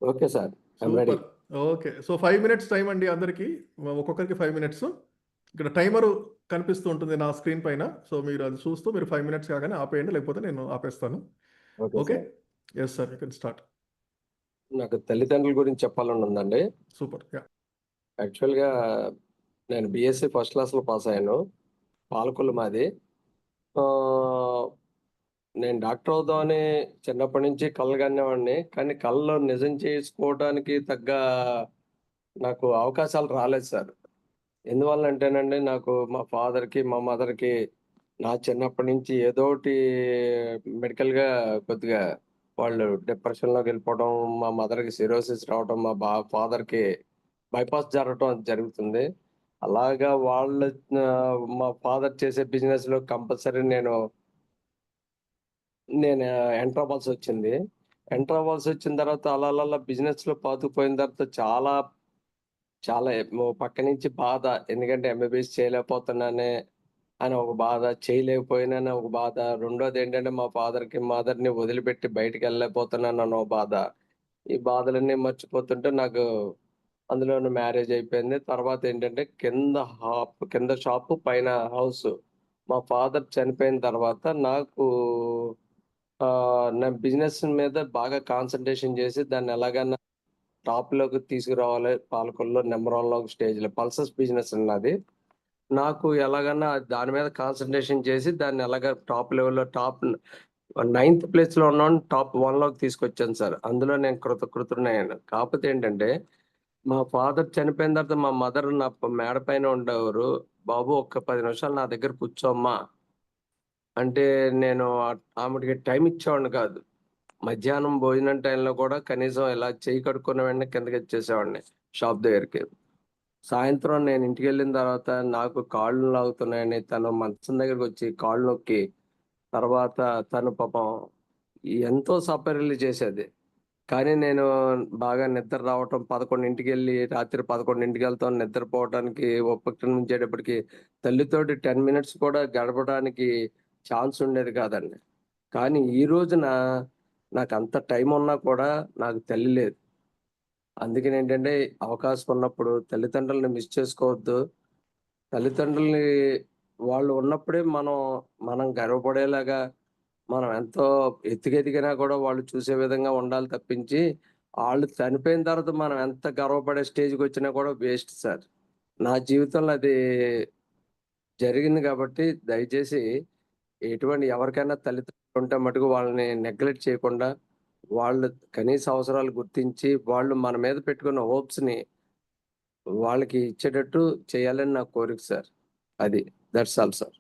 Speaker 7: Okay sir, I'm ready.
Speaker 3: Super. Okay, so 5 minutes time అండి అందరికి, ఒక్కొక్కరికి 5 minutes. ఇక్కడ టైమర్ కనిపిస్తూ ఉంటుంది నా స్క్రీన్ పైన, సో మీరు అది చూస్తూ మీరు 5 minutes కాగానే ఆపేయండి, లేకపోతే నేను ఆపేస్తాను.
Speaker 7: Okay
Speaker 3: okay,
Speaker 7: sir.
Speaker 3: Yes sir, you can start.
Speaker 7: నాకు తల్లిదండ్రుల గురించి చెప్పాలని ఉందండి.
Speaker 3: సూపర్. యా.
Speaker 7: యాక్చువల్గా నేను బీఎస్సీ ఫస్ట్ క్లాస్లో పాస్ అయ్యాను. పాలకొల్లు మాది. ఆ, నేను డాక్టర్ అవుదామని చిన్నప్పటి నుంచి కళ్ళు కనేవాడిని, కానీ కళ్ళు నిజం చేసుకోవడానికి తగ్గ నాకు అవకాశాలు రాలేదు సార్. ఎందువల్ల అంటేనండి, నాకు మా ఫాదర్కి మా మదర్కి నా చిన్నప్పటి నుంచి ఏదో ఒకటి మెడికల్గా కొద్దిగా వాళ్ళు డిప్రెషన్లోకి వెళ్ళిపోవడం, మా మదర్కి సిరోసిస్ రావడం, మా ఫాదర్కి బైపాస్ జరగటం అది జరుగుతుంది. అలాగా వాళ్ళ మా ఫాదర్ చేసే బిజినెస్లో కంపల్సరీ నేను ఎంటర్ అవ్వాల్సి వచ్చింది. ఎంటర్ అవ్వాల్సి వచ్చిన తర్వాత అలా బిజినెస్లో పాతుకుపోయిన తర్వాత చాలా చాలా పక్క నుంచి బాధ, ఎందుకంటే ఎంబీబీఎస్ చేయలేకపోతున్నానే అని ఒక బాధ, చేయలేకపోయినానే ఒక బాధ. రెండోది ఏంటంటే మా ఫాదర్కి మదర్ని వదిలిపెట్టి బయటికి వెళ్ళలేకపోతున్నాను అన్న ఒక బాధ. ఈ బాధలన్నీ మర్చిపోతుంటే నాకు అందులోనే మ్యారేజ్ అయిపోయింది. తర్వాత ఏంటంటే కింద షాపు పైన హౌస్. మా ఫాదర్ చనిపోయిన తర్వాత నాకు నా బిజినెస్ మీద బాగా కాన్సన్ట్రేషన్ చేసి దాన్ని ఎలాగైనా టాప్లోకి తీసుకురావాలి. పాలకొల్లో నెంబర్ 1 స్టేజ్లో పల్సస్ బిజినెస్ ఉన్నది. నాకు ఎలాగన్నా దాని మీద కాన్సన్ట్రేషన్ చేసి దాన్ని ఎలాగ టాప్ లెవెల్లో 9th ప్లేస్లో ఉన్నాను, టాప్ 1లోకి తీసుకొచ్చాను సార్. అందులో నేను కృతజ్ఞుడయ్యాను. కాకపోతే ఏంటంటే మా ఫాదర్ చనిపోయిన తర్వాత మా మదర్ నా మేడ పైన ఉండేవారు. బాబు ఒక్క 10 నిమిషాలు నా దగ్గర కూర్చోమ్మా అంటే నేను ఆమెకి టైం ఇచ్చేవాడిని కాదు. మధ్యాహ్నం భోజనం టైంలో కూడా కనీసం ఇలా చేయి కడుక్కున్న వెంటనే కిందకి వచ్చేసేవాడిని షాప్ దగ్గరికి. సాయంత్రం నేను ఇంటికి వెళ్ళిన తర్వాత నాకు కాళ్ళు లాగుతున్నాయని తను మంచం దగ్గరికి వచ్చి కాళ్ళు నొక్కి, తర్వాత తను పాపం ఎంతో సపర్యలు చేసేది. కానీ నేను బాగా నిద్ర రావటం, 11ంటికి వెళ్ళి రాత్రి 11ంటికి వెళ్తాం, నిద్రపోవడానికి ఉపక్రమించేటప్పటికి తల్లితోటి 10 minutes కూడా గడపడానికి ఛాన్స్ ఉండేది కాదండి. కానీ ఈ రోజున నాకు అంత టైం ఉన్నా కూడా నాకు తల్లి లేదు. అందుకని ఏంటంటే అవకాశం ఉన్నప్పుడు తల్లిదండ్రులని మిస్ చేసుకోవద్దు. తల్లిదండ్రుల్ని వాళ్ళు ఉన్నప్పుడే మనం గర్వపడేలాగా, మనం ఎంతో ఎత్తుకెదిగినా కూడా వాళ్ళు చూసే విధంగా ఉండాలి తప్పించి, వాళ్ళు చనిపోయిన తర్వాత మనం ఎంత గర్వపడే స్టేజ్కి వచ్చినా కూడా వేస్ట్ సార్. నా జీవితంలో అది జరిగింది కాబట్టి దయచేసి ఎవరికైనా తల్లిదండ్రులు ఉంటే మటుకు వాళ్ళని నెగ్లెక్ట్ చేయకుండా, వాళ్ళు కనీస అవసరాలు గుర్తించి వాళ్ళు మన మీద పెట్టుకున్న హోప్స్ని వాళ్ళకి ఇచ్చేటట్టు చేయాలని నా కోరిక సార్. అది దట్స్ ఆల్ సార్.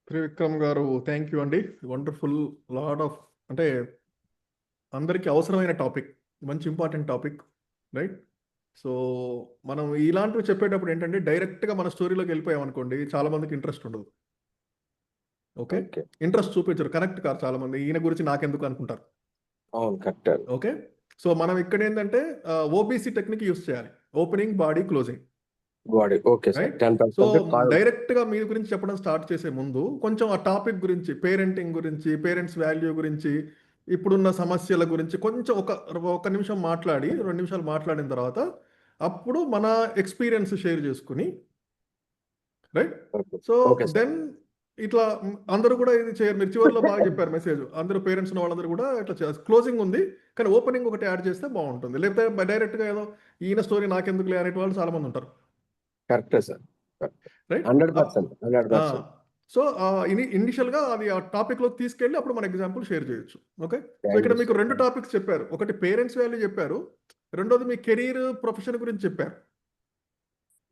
Speaker 3: త్రివిక్రమ్ గారు, థ్యాంక్ యూ అండి. వండర్ఫుల్. అంటే అందరికీ అవసరమైన టాపిక్, మంచి ఇంపార్టెంట్ టాపిక్, రైట్? సో మనం ఇలాంటివి చెప్పేటప్పుడు ఏంటంటే డైరెక్ట్గా మన స్టోరీలోకి వెళ్ళిపోయాం అనుకోండి, చాలా మందికి ఇంట్రెస్ట్ ఉండదు. ఓకే, ఇంట్రెస్ట్ చూపించరు, కనెక్ట్ కాదు చాలా మంది. ఈయన గురించి నాకెందుకు అనుకుంటారు.
Speaker 7: అవును, కరెక్ట్.
Speaker 3: ఓకే, సో మనం ఇక్కడ ఏంటంటే ఓబీసీ టెక్నిక్ యూస్ చేయాలి, opening, body, closing.
Speaker 7: Okay sir.
Speaker 3: So direct గా మీ గురించి చెప్పడం స్టార్ట్ చేసే ముందు కొంచెం ఆ టాపిక్ గురించి, పేరెంటింగ్ గురించి, పేరెంట్స్ వాల్యూ గురించి, ఇప్పుడున్న సమస్యల గురించి కొంచెం ఒక నిమిషం మాట్లాడి 2 నిమిషాలు మాట్లాడిన తర్వాత అప్పుడు మన ఎక్స్పీరియన్స్ షేర్ చేసుకుని, రైట్? సో దెన్ ఇట్లా అందరూ కూడా ఇది చేయరు. మీరు చివరిలో బాగా చెప్పారు మెసేజ్, అందరూ పేరెంట్స్ ఉన్న వాళ్ళందరూ కూడా ఇట్లా క్లోజింగ్ ఉంది కానీ ఓపెనింగ్ ఒకటి యాడ్ చేస్తే బాగుంటుంది. లేకపోతే డైరెక్ట్ గా ఏదో ఈయన స్టోరీ నాకెందుకు అనే వాళ్ళు చాలా మంది ఉంటారు.
Speaker 7: కరెక్టే సార్,
Speaker 3: రైట్?
Speaker 7: 100%.
Speaker 3: సో ఇనిషియల్ గా అది ఆ టాపిక్ లోకి తీసుకెళ్ళి అప్పుడు మన ఎగ్జాంపుల్ షేర్ చేయొచ్చు. ఓకే, సో ఇక్కడ మీకు 2 టాపిక్స్ చెప్పారు. ఒకటి పేరెంట్స్ వాల్యూ చెప్పారు, రెండోది మీ కెరీర్, ప్రొఫెషన్ గురించి చెప్పారు.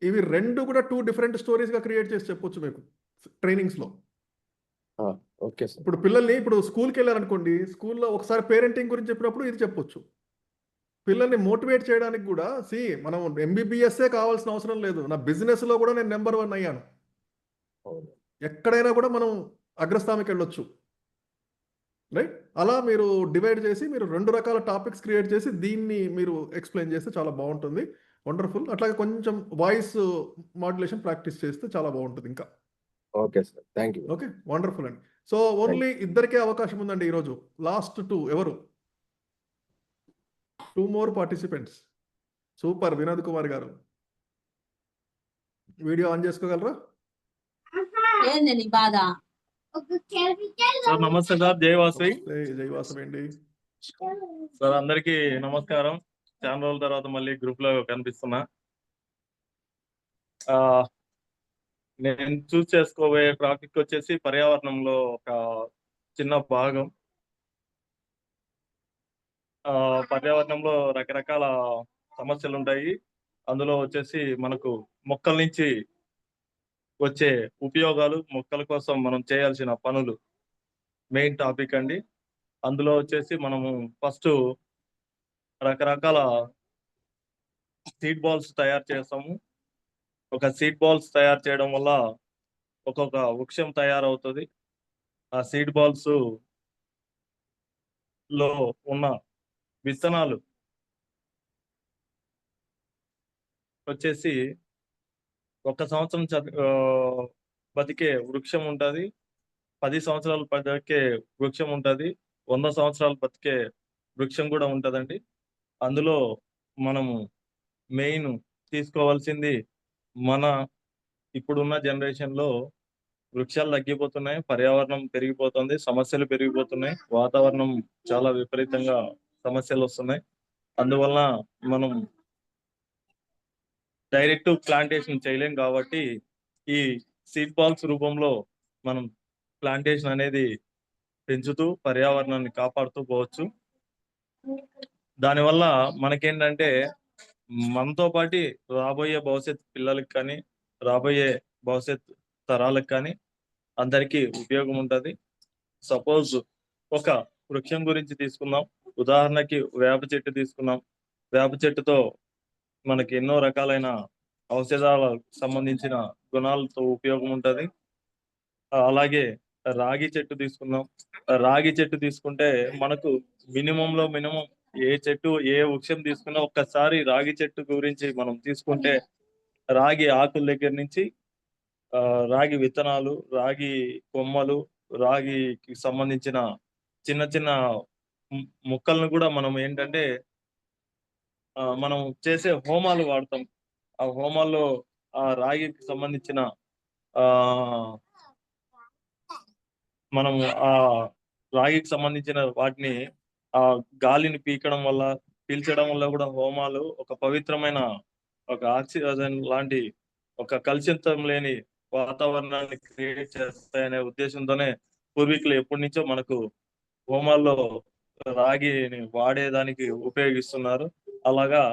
Speaker 3: ఇవి 2 కూడా 2 డిఫరెంట్ స్టోరీస్ గా క్రియేట్ చేసి చెప్పొచ్చు మీకు ట్రైనింగ్స్ లో.
Speaker 7: Okay sir.
Speaker 3: ఇప్పుడు పిల్లల్ని స్కూల్కి వెళ్ళారనుకోండి, స్కూల్లో ఒకసారి పేరెంటింగ్ గురించి చెప్పినప్పుడు ఇది చెప్పొచ్చు. పిల్లల్ని మోటివేట్ చేయడానికి కూడా, మనం ఎంబీబీఎస్ఏ కావాల్సిన అవసరం లేదు, నా బిజినెస్ లో కూడా నేను నెంబర్ 1 అయ్యాను. ఎక్కడైనా కూడా మనం అగ్రస్థానికి వెళ్ళొచ్చు, రైట్? అలా మీరు డివైడ్ చేసి మీరు 2 రకాల టాపిక్స్ క్రియేట్ చేసి దీన్ని మీరు ఎక్స్ప్లెయిన్ చేస్తే చాలా బాగుంటుంది. వండర్ఫుల్. అట్లాగే కొంచెం వాయిస్ మాడ్యులేషన్ ప్రాక్టీస్ చేస్తే చాలా బాగుంటుంది ఇంకా.
Speaker 7: Okay sir, thank you.
Speaker 3: Okay, wonderful అండి. సో ఓన్లీ ఇద్దరికే అవకాశం ఉందండి ఈరోజు. లాస్ట్ 2 ఎవరు? 2 more participants. Super Vinod Kumar గారు. వీడియో ఆన్ చేసుకోగలరా?
Speaker 8: ఏందండి బాధ?
Speaker 9: సార్ నమస్తే సార్, జై వాసవి.
Speaker 3: జై వాసవి అండి.
Speaker 9: సార్ అందరికీ నమస్కారం. చాలా రోజుల తర్వాత మళ్ళీ గ్రూప్ లో కనిపిస్తున్నా. నేను చూస్ చేసుకోబోయే టాపిక్ వచ్చేసి పర్యావరణంలో ఒక చిన్న భాగం. పర్యావరణంలో రకరకాల సమస్యలు ఉంటాయి. అందులో వచ్చేసి మనకు మొక్కల నుంచి వచ్చే ఉపయోగాలు, మొక్కల కోసం మనం చేయాల్సిన పనులు మెయిన్ టాపిక్ అండి. అందులో వచ్చేసి మనము ఫస్ట్ రకరకాల సీడ్ బాల్స్ తయారు చేస్తాము. ఒక సీడ్ బాల్స్ తయారు చేయడం వల్ల ఒక్కొక్క వృక్షం తయారవుతుంది. ఆ సీడ్ బాల్స్ లో ఉన్న విత్తనాలు వచ్చేసి 1 సంవత్సరం బతికే వృక్షం ఉంటుంది, 10 సంవత్సరాలు బతికే వృక్షం ఉంటుంది, 100 సంవత్సరాలు బతికే వృక్షం కూడా ఉంటుందండి. అందులో మనము మెయిన్ తీసుకోవాల్సింది, మన ఇప్పుడున్న జనరేషన్లో వృక్షాలు తగ్గిపోతున్నాయి, పర్యావరణం పెరిగిపోతుంది, సమస్యలు పెరిగిపోతున్నాయి, వాతావరణం చాలా విపరీతంగా సమస్యలు వస్తున్నాయి. అందువల్ల మనం డైరెక్ట్ ప్లాంటేషన్ చేయలేం కాబట్టి ఈ సీడ్ బాల్స్ రూపంలో మనం ప్లాంటేషన్ అనేది పెంచుతూ పర్యావరణాన్ని కాపాడుతూ పోవచ్చు. దానివల్ల మనకేంటంటే మనతో పాటు రాబోయే భవిష్యత్ పిల్లలకి కానీ, రాబోయే భవిష్యత్ తరాలకు కానీ అందరికీ ఉపయోగం ఉంటుంది. సపోజ్ ఒక వృక్షం గురించి తీసుకుందాం. ఉదాహరణకి వేప చెట్టు తీసుకున్నాం. వేప చెట్టుతో మనకి ఎన్నో రకాలైన ఔషధాలకు సంబంధించిన గుణాలతో ఉపయోగం ఉంటుంది. అలాగే రాగి చెట్టు తీసుకుందాం. రాగి చెట్టు తీసుకుంటే మనకు మినిమం ఏ వృక్షం తీసుకున్నా ఒక్కసారి రాగి చెట్టు గురించి మనం తీసుకుంటే రాగి ఆకుల దగ్గర నుంచి రాగి విత్తనాలు, రాగి కొమ్మలు, రాగికి సంబంధించిన చిన్న చిన్న ముక్కలను కూడా మనం ఏంటంటే మనం చేసే హోమాలు వాడతాం. ఆ హోమాల్లో ఆ రాగికి సంబంధించిన మనము ఆ రాగికి సంబంధించిన వాటిని ఆ గాలిని పీల్చడం వల్ల కూడా హోమాలు ఒక పవిత్రమైన, ఒక ఆక్సిజన్ లాంటి, ఒక కలుషితం లేని వాతావరణాన్ని క్రియేట్ చేస్తాయనే ఉద్దేశంతోనే పూర్వీకులు ఎప్పటి నుంచో మనకు హోమాల్లో రాగిని వాడేదానికి ఉపయోగిస్తున్నారు. అలాగా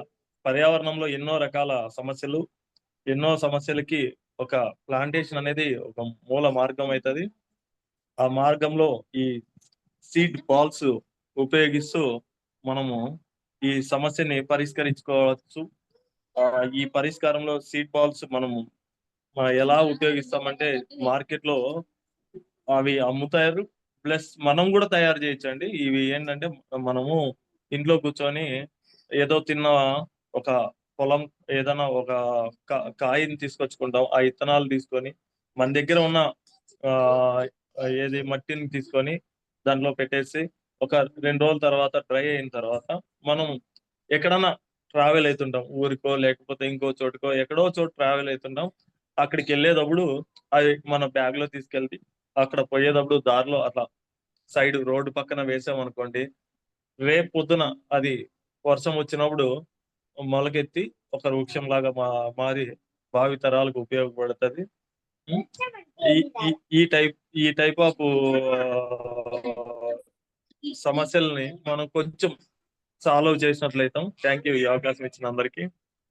Speaker 9: పర్యావరణంలో ఎన్నో రకాల సమస్యలకి ఒక ప్లాంటేషన్ అనేది ఒక మూల మార్గం అవుతుంది. ఆ మార్గంలో ఈ సీడ్ బాల్స్ ఉపయోగిస్తూ మనము ఈ సమస్యని పరిష్కరించుకోవచ్చు. ఈ పరిష్కారంలో సీడ్ బాల్స్ మనము ఎలా ఉపయోగిస్తామంటే మార్కెట్లో అవి అమ్ముతారు, ప్లస్ మనం కూడా తయారు చేయొచ్చండి. ఇవి ఏంటంటే మనము ఇంట్లో కూర్చొని ఏదో తిన్న ఒక పొలం ఏదైనా ఒక కాయని తీసుకొచ్చుకుంటాం. ఆ విత్తనాలు తీసుకొని మన దగ్గర ఉన్న మట్టిని తీసుకొని దాంట్లో పెట్టేసి ఒక 2 రోజుల తర్వాత డ్రై అయిన తర్వాత మనం ఎక్కడన్నా ట్రావెల్ అవుతుంటాం, ఊరికో లేకపోతే ఇంకో చోటుకో ఎక్కడో చోటు ట్రావెల్ అవుతుంటాం. అక్కడికి వెళ్ళేటప్పుడు అది మన బ్యాగ్ లో తీసుకెళ్ళి అక్కడ పోయేటప్పుడు దారిలో అట్లా సైడ్ రోడ్డు పక్కన వేసామనుకోండి, రేపు పొద్దున అది వర్షం వచ్చినప్పుడు మొలకెత్తి ఒక వృక్షం లాగా మారి భావి తరాలకు ఉపయోగపడుతుంది. ఈ టైప్ ఆఫ్ సమస్యల్ని మనం కొంచెం సాల్వ్ చేసినట్లయితాం. థ్యాంక్ యూ ఈ అవకాశం ఇచ్చిన అందరికీ.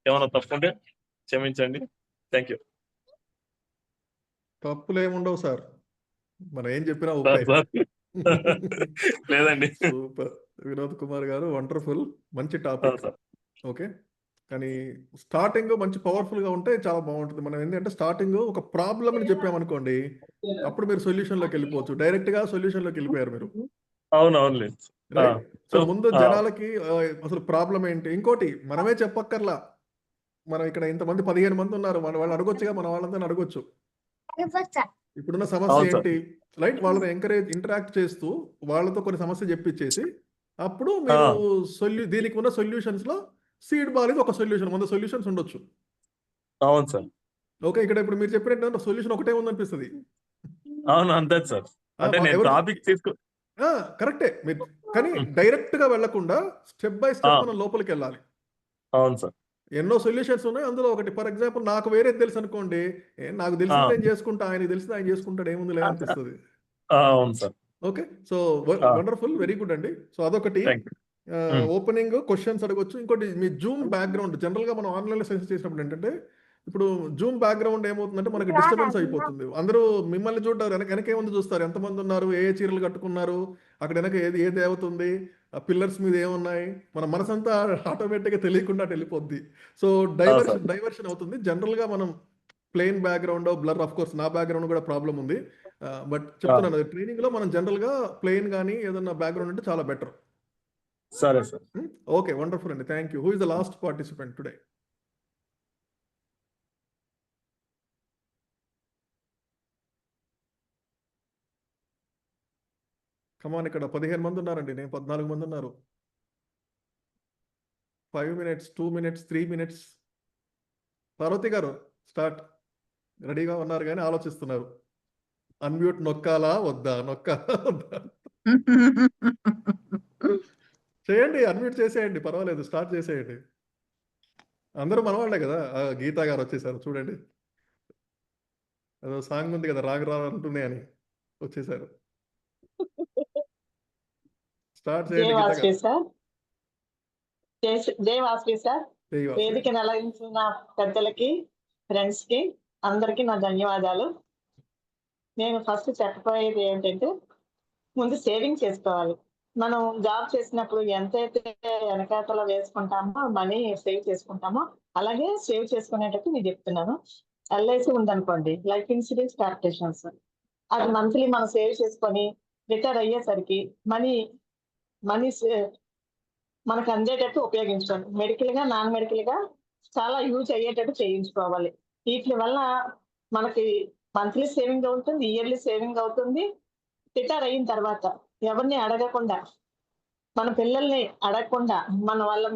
Speaker 9: ఏమైనా తప్పుంటే క్షమించండి. Thank you.
Speaker 3: తప్పులు ఏముండవు సార్, మనం ఏం చెప్పినా
Speaker 9: లేదండి.
Speaker 3: సూపర్ వినోద్ కుమార్ గారు, వండర్ఫుల్, మంచి టాపిక్. ఓకే, కానీ స్టార్టింగ్ మంచి పవర్ఫుల్ గా ఉంటే చాలా బాగుంటుంది. మనం ఏంటంటే స్టార్టింగ్ ఒక ప్రాబ్లమ్ అని చెప్పామనుకోండి, అప్పుడు మీరు సొల్యూషన్ లోకి వెళ్ళిపోవచ్చు. డైరెక్ట్ గా సొల్యూషన్ లోకి వెళ్ళిపోయారు మీరు.
Speaker 9: అవునవును.
Speaker 3: సో ముందు జనాలకి అసలు ప్రాబ్లం ఏంటి, ఇంకోటి మనమే చెప్పక్కర్లా. మనం ఇక్కడ ఇంతమంది 15 మంది ఉన్నారు, వాళ్ళని అడగొచ్చుగా, మన వాళ్ళంతా అడగొచ్చు. ఇప్పుడున్న సమస్య
Speaker 9: అవును సార్.
Speaker 3: ఏంటి, రైట్? వాళ్ళని ఎంకరేజ్ ఇంటరాక్ట్ చేస్తూ వాళ్ళతో కొన్ని సమస్య చెప్పించేసి అప్పుడు మీరు దీనికి ఉన్న సొల్యూషన్స్ లో సీడ్ బాల్ ఇది ఒక సొల్యూషన్. 100 సొల్యూషన్స్ ఉండొచ్చు.
Speaker 9: అవును సార్.
Speaker 3: ఓకే, ఇక్కడ ఇప్పుడు మీరు చెప్పినట్టు సొల్యూషన్ ఒకటే ఉందనిపిస్తుంది.
Speaker 9: అవును అంతే సార్. అంటే నేను
Speaker 3: ఎవరు
Speaker 9: టాపిక్ తీసుకు
Speaker 3: కరెక్టే మీరు, కానీ డైరెక్ట్ గా వెళ్లకుండా స్టెప్ బై స్టెప్ మనం లోపలికి వెళ్ళాలి.
Speaker 9: అవును సార్.
Speaker 3: ఎన్నో సొల్యూషన్స్ ఉన్నాయి, అందులో ఒకటి ఫర్ ఎగ్జాంపుల్ నాకు వేరేది తెలుసు అనుకోండి, నాకు తెలిసింది నేను చేసుకుంటా, ఆయనకి తెలిసింది ఆయన చేసుకుంటాడు, ఏముంది లే అనిపిస్తుంది.
Speaker 9: అవును sir.
Speaker 3: Okay, so wonderful, very good అండి. సో అదొకటి.
Speaker 9: Thank you.
Speaker 3: ఓపెనింగ్ క్వశ్చన్స్ అడగొచ్చు. ఇంకోటి మీ జూమ్ బ్యాక్గ్రౌండ్, జనరల్ గా మనం ఆన్లైన్ లో సెన్స్ చేసినప్పుడు ఏంటంటే, ఇప్పుడు జూమ్ బ్యాక్గ్రౌండ్ ఏమవుతుందంటే మనకి డిస్టర్బెన్స్ అయిపోతుంది. అందరూ మిమ్మల్ని చూడరు, వెనకేముంది చూస్తారు, ఎంతమంది ఉన్నారు, ఏ చీరలు కట్టుకున్నారు, అక్కడ వెనక ఏ దేవత ఉంది, ఆ పిల్లర్స్ మీద ఏమున్నాయి, మన మనసంతా ఆటోమేటిక్గా తెలియకుండా అటు వెళ్ళిపోద్ది. సో డైవర్షన్ అవుతుంది. జనరల్ గా మనం plain background, blur, of course నా బ్యాక్గ్రౌండ్ కూడా ప్రాబ్లం ఉంది, బట్ చెప్తున్నాను ట్రైనింగ్ లో మనం జనరల్ గా ప్లెయిన్ కానీ ఏదన్నా బ్యాక్గ్రౌండ్ అంటే చాలా బెటర్.
Speaker 9: సరే సార్.
Speaker 3: ఓకే, వండర్ఫుల్ అండి, thank you. Who is the last participant today? Come on, ఇక్కడ 15 మంది ఉన్నారండి, నేను 14 మంది ఉన్నారు. 5 minutes, 2 minutes, 3 minutes. పార్వతి గారు స్టార్ట్. రెడీగా ఉన్నారు కానీ ఆలోచిస్తున్నారు, అన్మ్యూట్ నొక్కాలా వద్దా, నొక్కాలా వద్దా. చేయండి, అన్మ్యూట్ చేసేయండి, పర్వాలేదు, స్టార్ట్ చేసేయండి. అందరూ మనవాళ్లే కదా. గీతా గారు వచ్చేసారు చూడండి, అదో సాంగ్ ఉంది కదా, రాగు రాంటున్నాయి అని వచ్చేసారు. స్టార్ట్ చేయండి గీతా గారు.
Speaker 6: జై వాసవి సార్. వేదికను అలంకరించిన పెద్దలకి, ఫ్రెండ్స్ కి అందరికి నా ధన్యవాదాలు. నేను ఫస్ట్ చెప్పబోయేది ఏంటంటే, ముందు సేవింగ్ చేసుకోవాలి. మనం జాబ్ చేసినప్పుడు ఎంతైతే వెనకాతలో వేసుకుంటామో, మనీ సేవ్ చేసుకుంటామో, అలాగే సేవ్ చేసుకునేటట్టు నేను చెప్తున్నాను. ఎల్ఐసి ఉందనుకోండి, లైఫ్ ఇన్సూరెన్స్ కార్పొరేషన్స్, అది మంత్లీ మనం సేవ్ చేసుకొని రిటైర్ అయ్యేసరికి మనీ మనకు అందేటట్టు ఉపయోగించుకోండి. మెడికల్ గా, నాన్ మెడికల్ గా చాలా యూజ్ అయ్యేటట్టు చేయించుకోవాలి. వీటి వల్ల మనకి మంత్లీ సేవింగ్ అవుతుంది, ఇయర్లీ సేవింగ్ అవుతుంది. రిటైర్ అయిన తర్వాత ఎవరిని అడగకుండా, మన పిల్లల్ని అడగకుండా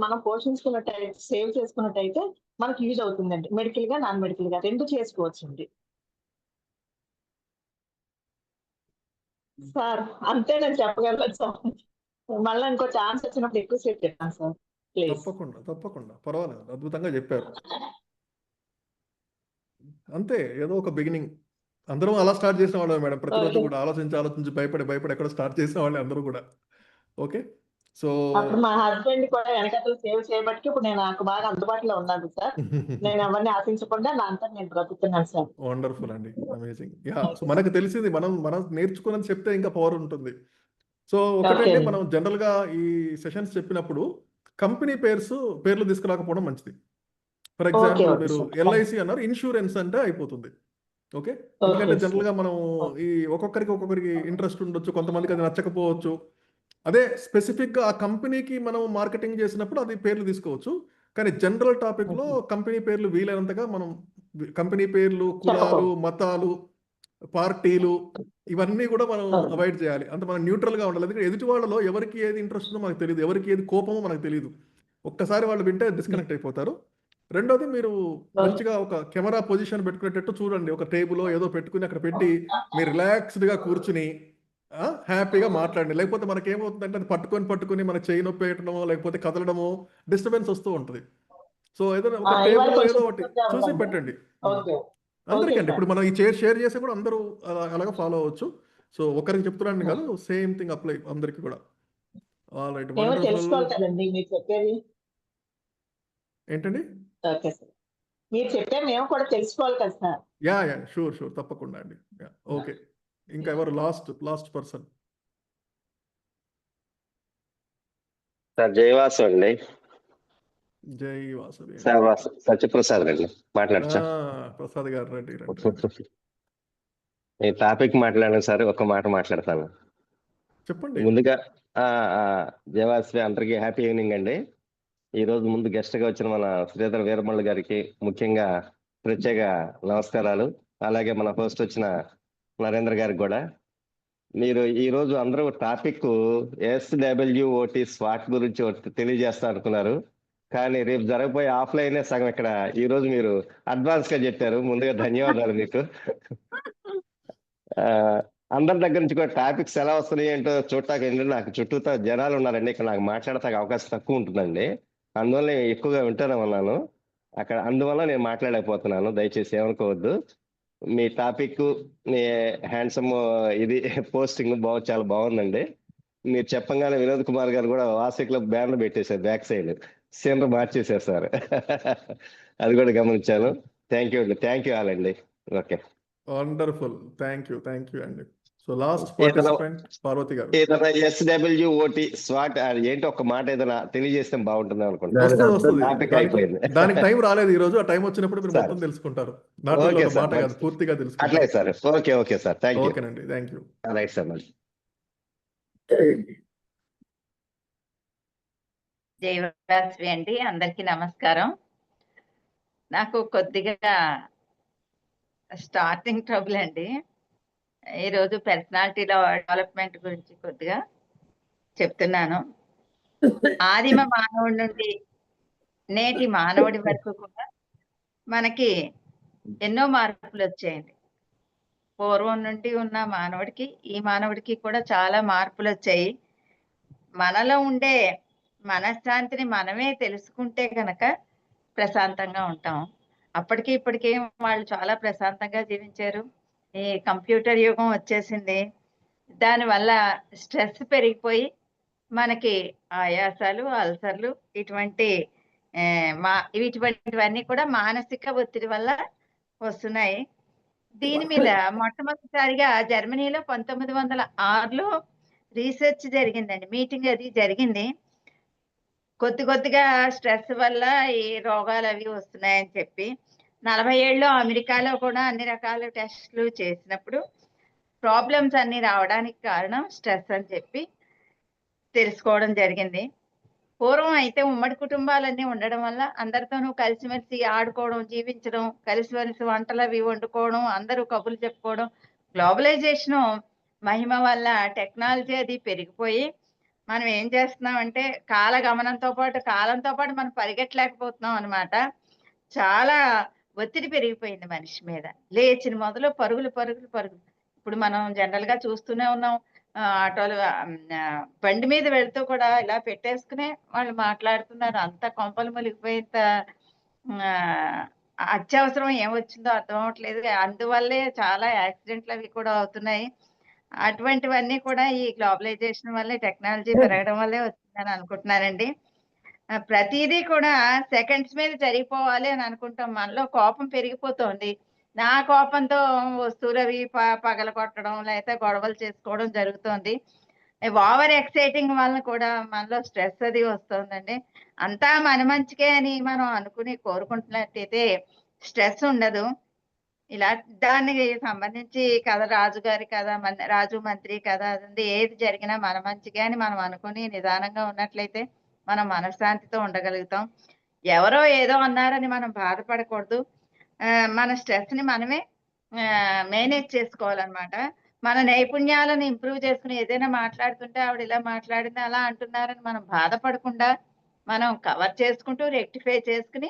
Speaker 6: మనం పోషించుకున్నట్టయితే, సేవ్ చేసుకున్నట్టయితే మనకి యూజ్ అవుతుందండి. మెడికల్ గా, నాన్ మెడికల్ గా రెండు చేసుకోవచ్చండి. సార్ అంతే నేను చెప్పగలను సార్. మళ్ళీ ఇంకో ఛాన్స్ వచ్చినప్పుడు ఎక్కువ సేపు చెప్పాను సార్, ప్లీజ్.
Speaker 3: తప్పకుండా పర్వాలేదు, అద్భుతంగా చెప్పారు. అంతే, ఏదో ఒక బిగినింగ్. అందరం అలా స్టార్ట్ చేసిన వాళ్ళే మేడం, ప్రతిరోజు కూడా ఆలోచించి భయపడి ఎక్కడ స్టార్ట్ చేసిన వాళ్ళే అందరూ కూడా. ఓకే, సో
Speaker 6: అప్పుడు మా హస్బెండ్ కూడా వెనకతలు సేవ్ చేయబట్టి ఇప్పుడు నాకు బాగా అందుబాటులో ఉన్నాను సార్. నేను ఎవరిని ఆశించకుండా నా అంతా నేను బ్రతుకుతున్నాను సార్.
Speaker 3: వండర్ఫుల్ అండి, అమేజింగ్. సో మనకు తెలిసింది, మనం నేర్చుకున్నది చెప్తే ఇంకా పవర్ ఉంటుంది. సో ఒకటంటే, మనం జనరల్ గా ఈ సెషన్స్ చెప్పినప్పుడు కంపెనీ పేర్లు తీసుకురాకపోవడం మంచిది. ఫర్ ఎగ్జాంపుల్ మీరు ఎల్ఐసి అన్నారు, ఇన్సూరెన్స్ అంటే అయిపోతుంది. ఓకే, ఎందుకంటే జనరల్ గా మనం ఈ ఒక్కొక్కరికి ఇంట్రెస్ట్ ఉండొచ్చు, కొంతమందికి అది నచ్చకపోవచ్చు. అదే స్పెసిఫిక్ గా ఆ కంపెనీకి మనం మార్కెటింగ్ చేసినప్పుడు అది పేర్లు తీసుకోవచ్చు. కానీ జనరల్ టాపిక్ లో కంపెనీ పేర్లు వీలైనంతగా మనం, కంపెనీ పేర్లు, కులాలు, మతాలు, పార్టీలు, ఇవన్నీ కూడా మనం అవాయిడ్ చేయాలి. అంత మనం న్యూట్రల్ గా ఉండాలి. ఎందుకంటే ఎదుటి వాళ్ళలో ఎవరికి ఏది ఇంట్రెస్ట్ ఉందో మనకు తెలియదు, ఎవరికి ఏది కోపమో మనకు తెలియదు. ఒక్కసారి వాళ్ళు వింటే డిస్కనెక్ట్ అయిపోతారు. రెండోది, మీరు మంచిగా ఒక కెమెరా పొజిషన్ పెట్టుకునేటట్టు చూడండి. ఒక టేబుల్ ఏదో పెట్టుకుని అక్కడ పెట్టి మీరు రిలాక్స్డ్ గా కూర్చుని హ్యాపీగా మాట్లాడండి. లేకపోతే మనకి ఏమవుతుందంటే, అది పట్టుకొని మన చేయి నొప్పి పెట్టడమో లేకపోతే కదలడమో డిస్టర్బెన్స్ వస్తూ ఉంటుంది. సో ఏదైనా ఒక టేబుల్ ఏదో ఒకటి చూసి పెట్టండి అందరికండి. ఇప్పుడు మనం ఈ చైర్ చేసి కూడా అందరూ అలాగా ఫాలో అవ్వచ్చు. సో ఒకరికి చెప్తున్నాను కాదు, సేమ్ థింగ్ అప్లై అందరికి కూడా. ఆల్రైట్, ఏంటండి?
Speaker 6: మీరు చెప్పే మేము కూడా తెలుసుకోవాలి కదా సార్.
Speaker 3: యా షూర్ తప్పకుండా అండి. ఓకే, ఇంకా ఎవరు లాస్ట్ పర్సన్?
Speaker 10: సార్ జయవాసు అండి.
Speaker 3: జై వాసవి.
Speaker 10: సత్యప్రసాద్ అండి మాట్లాడచ్చా?
Speaker 3: ప్రసాద్ గారు రండి.
Speaker 10: ఈ టాపిక్ మాట్లాడాను సార్, ఒక్క మాట మాట్లాడతాను.
Speaker 3: చెప్పండి.
Speaker 10: ముందుగా జయవాసవి అందరికీ హ్యాపీ ఈవినింగ్ అండి. ఈ రోజు ముందు గెస్ట్ గా వచ్చిన మన శ్రీధర్ వీరమల్లి గారికి ముఖ్యంగా ప్రత్యేక నమస్కారాలు. అలాగే మన హోస్ట్ వచ్చిన నరేంద్ర గారికి కూడా. మీరు ఈరోజు అందరూ టాపిక్ SWOT స్వాట్ గురించి తెలియజేస్తా అనుకున్నారు, కానీ రేపు జరగబోయే ఆఫ్లైనే సగం ఇక్కడ ఈరోజు మీరు అడ్వాన్స్ గా చెప్పారు. ముందుగా ధన్యవాదాలు మీకు. అందరి దగ్గర నుంచి కూడా టాపిక్స్ ఎలా వస్తున్నాయి ఏంటో చూడటానికి ఏంటంటే నాకు చుట్టూతో జనాలు ఉన్నారండి, ఇక్కడ నాకు మాట్లాడటానికి అవకాశం తక్కువ ఉంటుందండి, అందువల్ల నేను ఎక్కువగా వింటూనే ఉన్నాను అక్కడ, అందువల్ల నేను మాట్లాడలేకపోతున్నాను, దయచేసి ఏమనుకోవద్దు. మీ టాపిక్, మీ హ్యాండ్సమ్ ఇది పోస్టింగ్ చాలా బాగుందండి. మీరు చెప్పంగానే వినోద్ కుమార్ గారు కూడా వాసవి క్లబ్ బ్యానర్ పెట్టేశారు, బ్యాక్ సైడ్ సీనర్ మార్చేశారు సార్. అది కూడా గమనించాను. థ్యాంక్ యూ ఆల్ అండి. ఓకే,
Speaker 3: వండర్ఫుల్, థ్యాంక్ యూ అండి. సో లాస్ట్ పార్టిసిపెంట్ పార్వతి గారు.
Speaker 10: ఏదైనా SWOT స్వాట్ ఏంటి ఒక మాట ఏదైనా తెలియజేస్తే బాగుంటుంది అనుకుంటున్నాను.
Speaker 3: వస్తుంది.
Speaker 10: టాపిక్ అయిపోయింది.
Speaker 3: దానికి టైం రాలేదు ఈ రోజు, ఆ టైం వచ్చినప్పుడు మీరు మొత్తం తెలుసుకుంటారు. నాట్ ఓన్లీ
Speaker 10: ఓకే
Speaker 3: ఒక
Speaker 10: సార్,
Speaker 3: మాట కాదు, పూర్తిగా
Speaker 10: అట్లే
Speaker 3: తెలుసుకుంటారు.
Speaker 10: Sir. Okay sir, thank you.
Speaker 3: ఓకేనండి, థ్యాంక్ యూ.
Speaker 10: Right sir. మరి
Speaker 11: జయవాసవి అండి, అందరికీ నమస్కారం. నాకు కొద్దిగా స్టార్టింగ్ ట్రబుల్ అండి. ఈరోజు పర్సనాలిటీ డెవలప్మెంట్ గురించి కొద్దిగా చెప్తున్నాను. ఆదిమ మానవుడి నుండి నేటి మానవుడి వరకు కూడా మనకి ఎన్నో మార్పులు వచ్చాయండి. పూర్వం నుండి ఉన్న మానవుడికి ఈ మానవుడికి కూడా చాలా మార్పులు వచ్చాయి. మనలో ఉండే మనశ్శాంతిని మనమే తెలుసుకుంటే కనుక ప్రశాంతంగా ఉంటాం. అప్పటికి ఇప్పటికే వాళ్ళు చాలా ప్రశాంతంగా జీవించారు. ఈ కంప్యూటర్ యుగం వచ్చేసింది, దానివల్ల స్ట్రెస్ పెరిగిపోయి మనకి ఆయాసాలు, అల్సర్లు ఇటువంటివన్నీ కూడా మానసిక ఒత్తిడి వల్ల వస్తున్నాయి. దీని మీద మొట్టమొదటిసారిగా జర్మనీలో 1906లో రీసెర్చ్ జరిగిందండి, మీటింగ్ అది జరిగింది. కొద్దిగా స్ట్రెస్ వల్ల ఈ రోగాలు అవి వస్తున్నాయని చెప్పి 47లో అమెరికాలో కూడా అన్ని రకాల టెస్టులు చేసినప్పుడు ప్రాబ్లమ్స్ అన్ని రావడానికి కారణం స్ట్రెస్ అని చెప్పి తెలుసుకోవడం జరిగింది. పూర్వం అయితే ఉమ్మడి కుటుంబాలన్నీ ఉండడం వల్ల అందరితోనూ కలిసిమెలిసి ఆడుకోవడం, జీవించడం, కలిసిమెలిసి వంటలు అవి వండుకోవడం, అందరూ కబుర్లు చెప్పుకోవడం. గ్లోబలైజేషన్ మహిమ వల్ల టెక్నాలజీ అది పెరిగిపోయి మనం ఏం చేస్తున్నామంటే కాలంతో పాటు మనం పరిగెట్టలేకపోతున్నాం అన్నమాట. చాలా ఒత్తిడి పెరిగిపోయింది మనిషి మీద. లేచిన మొదలు పరుగులు. ఇప్పుడు మనం జనరల్ గా చూస్తూనే ఉన్నాం, ఆటోలు బండి మీద వెళ్తూ కూడా ఇలా పెట్టేసుకునే వాళ్ళు మాట్లాడుతున్నారు. అంత కొంపలు మునిగిపోయేంత అత్యవసరం ఏమొచ్చిందో అర్థం అవట్లేదు. అందువల్లే చాలా యాక్సిడెంట్లు అవి కూడా అవుతున్నాయి. అటువంటివన్నీ కూడా ఈ గ్లోబలైజేషన్ వల్లే, టెక్నాలజీ పెరగడం వల్లే వచ్చిందని అనుకుంటున్నానండి. ప్రతిదీ కూడా సెకండ్స్ మీద జరిగిపోవాలి అని అనుకుంటాం. మనలో కోపం పెరిగిపోతుంది. నా కోపంతో వస్తువులు అవి పగల కొట్టడం, లేకపోతే గొడవలు చేసుకోవడం జరుగుతోంది. ఓవర్ ఎక్సైటింగ్ వల్ల కూడా మనలో స్ట్రెస్ అది వస్తుందండి. అంతా మన మంచికే అని మనం అనుకుని కోరుకుంటున్నట్టయితే స్ట్రెస్ ఉండదు. ఇలా దానికి సంబంధించి కథ, రాజుగారి కథ, రాజు మంత్రి కథ, అది ఏది జరిగినా మన మంచిగా అని మనం అనుకుని నిదానంగా ఉన్నట్లయితే మనం మనశ్శాంతితో ఉండగలుగుతాం. ఎవరో ఏదో అన్నారని మనం బాధపడకూడదు. మన స్ట్రెస్ ని మనమే మేనేజ్ చేసుకోవాలన్నమాట. మన నైపుణ్యాలను ఇంప్రూవ్ చేసుకుని ఏదైనా మాట్లాడుతుంటే ఆవిడ ఇలా మాట్లాడింది, అలా అంటున్నారని మనం బాధపడకుండా మనం కవర్ చేసుకుంటూ రెక్టిఫై చేసుకుని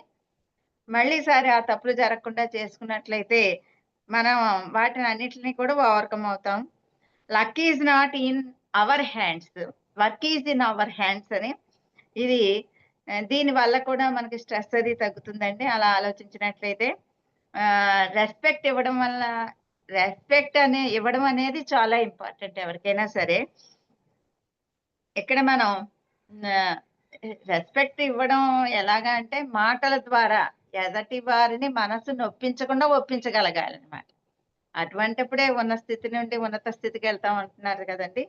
Speaker 11: మళ్ళీ సారి ఆ తప్పులు జరగకుండా చేసుకున్నట్లయితే మనం వాటిని అన్నిటిని కూడా ఓవర్కమ్ అవుతాం. Luck is not in our hands, work is in our hands అని. ఇది దీని వల్ల కూడా మనకి స్ట్రెస్ అది తగ్గుతుందండి. అలా ఆలోచించినట్లయితే రెస్పెక్ట్ ఇవ్వడం అనేది చాలా ఇంపార్టెంట్ ఎవరికైనా సరే. ఇక్కడ మనం రెస్పెక్ట్ ఇవ్వడం ఎలాగా అంటే మాటల ద్వారా ఎదటి వారిని మనసు నొప్పించకుండా ఒప్పించగలగాలన్నమాట. అటువంటిప్పుడే ఉన్న స్థితి నుండి ఉన్నత స్థితికి వెళ్తాం అంటున్నారు కదండి.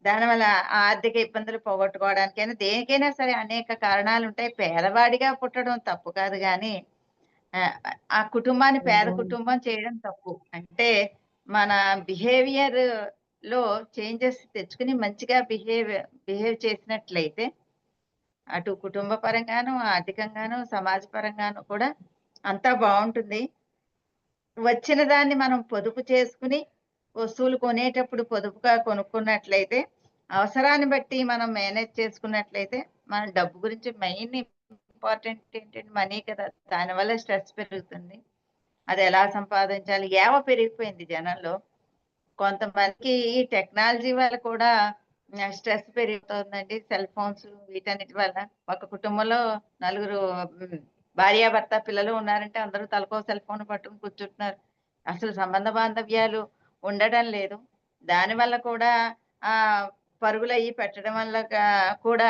Speaker 11: దానివల్ల ఆర్థిక ఇబ్బందులు పోగొట్టుకోవడానికైనా దేనికైనా సరే అనేక కారణాలు ఉంటాయి. పేదవాడిగా పుట్టడం తప్పు కాదు, కానీ ఆ కుటుంబాన్ని పేద కుటుంబం చేయడం తప్పు. అంటే మన బిహేవియర్ లో చేంజెస్ తెచ్చుకుని మంచిగా బిహేవ్ చేసినట్లయితే అటు కుటుంబ పరంగాను, ఆర్థికంగాను, సమాజ పరంగాను కూడా అంతా బాగుంటుంది. వచ్చిన దాన్ని మనం పొదుపు చేసుకుని వస్తువులు కొనేటప్పుడు పొదుపుగా కొనుక్కున్నట్లయితే, అవసరాన్ని బట్టి మనం మేనేజ్ చేసుకున్నట్లయితే, మన డబ్బు గురించి మెయిన్ ఇంపార్టెంట్ ఏంటంటే మనీ కదా! దానివల్ల స్ట్రెస్ పెరుగుతుంది. అది ఎలా సంపాదించాలి? యావ పెరిగిపోయింది జనంలో. కొంతమందికి ఈ టెక్నాలజీ వల్ల కూడా స్ట్రెస్ పెరుగుతోందండి. సెల్ ఫోన్స్ వీటన్నిటి వల్ల. ఒక కుటుంబంలో నలుగురు భార్యాభర్త పిల్లలు ఉన్నారంటే అందరూ తలకో సెల్ ఫోన్ పట్టుకుని కూర్చుంటున్నారు. అసలు సంబంధ బాంధవ్యాలు ఉండడం లేదు. దానివల్ల కూడా పరుగులయ్యి పెట్టడం వల్ల కూడా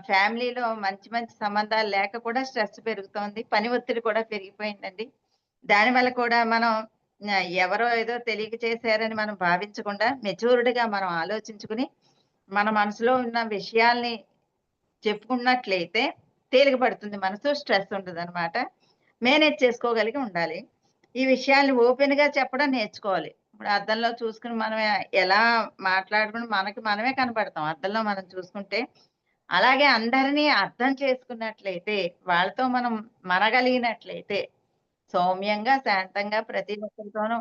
Speaker 11: ఫ్యామిలీలో మంచి మంచి సంబంధాలు లేక కూడా స్ట్రెస్ పెరుగుతోంది. పని ఒత్తిడి కూడా పెరిగిపోయిందండి. దానివల్ల కూడా మనం ఎవరో ఏదో తెలియక చేశారని మనం భావించకుండా మెచ్యూర్డ్‌గా మనం ఆలోచించుకుని, మన మనసులో ఉన్న విషయాల్ని చెప్పుకున్నట్లయితే తేలిక పడుతుంది మనసు. స్ట్రెస్ ఉండదనమాట. మేనేజ్ చేసుకోగలిగి ఉండాలి. ఈ విషయాల్ని ఓపెన్‌గా చెప్పడం నేర్చుకోవాలి. ఇప్పుడు అద్దంలో చూసుకుని మనం ఎలా మాట్లాడుకుని మనకి మనమే కనపడతాం అద్దంలో మనం చూసుకుంటే. అలాగే అందరినీ అర్థం చేసుకున్నట్లయితే, వాళ్ళతో మనం మనగలిగినట్లయితే, సౌమ్యంగా, శాంతంగా ప్రతి ఒక్కరితోనూ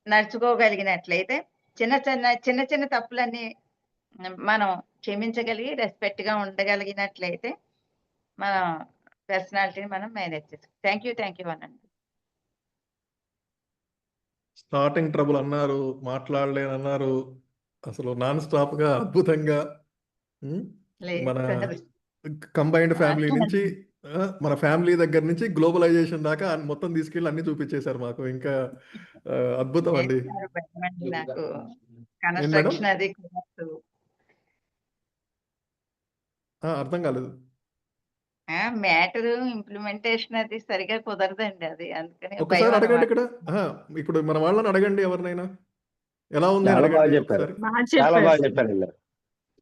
Speaker 11: నడుచుకోగలిగినట్లయితే చిన్న చిన్న తప్పులన్నీ మనం క్షమించగలిగి రెస్పెక్ట్‌గా ఉండగలిగినట్లయితే మన పర్సనాలిటీని మనం మేనేజ్ చేసుకోవాలి. థ్యాంక్ యూ అనండి.
Speaker 3: స్టార్టింగ్ ట్రబుల్ అన్నారు, మాట్లాడలేనన్నారు. అసలు నాన్ స్టాప్‌గా అద్భుతంగా మన కంబైన్డ్ ఫ్యామిలీ నుంచి మన ఫ్యామిలీ దగ్గర నుంచి గ్లోబలైజేషన్ దాకా మొత్తం తీసుకెళ్ళి అన్ని చూపించేశారు మాకు. ఇంకా అద్భుతం అండి.
Speaker 11: నాకు
Speaker 3: ఏం మేడం?
Speaker 11: కన్‌స్ట్రక్షన్ అది కుదరదు.
Speaker 3: అర్థం కాలేదు.
Speaker 11: మ్యాటర్ ఇంప్లిమెంటేషన్ అది సరిగ్గా కుదరదండి అది. అందుకని
Speaker 3: ఒకసారి
Speaker 11: భయం
Speaker 3: అడగండి
Speaker 11: అన్నమాట.
Speaker 3: ఇక్కడ. ఇప్పుడు మన వాళ్ళని అడగండి ఎవరినైనా. ఎలా ఉంది అని
Speaker 10: చాలా బాగా
Speaker 3: అడగండి
Speaker 10: చెప్పారు.
Speaker 3: ఒకసారి.
Speaker 10: చాలా బాగా చెప్పారండి.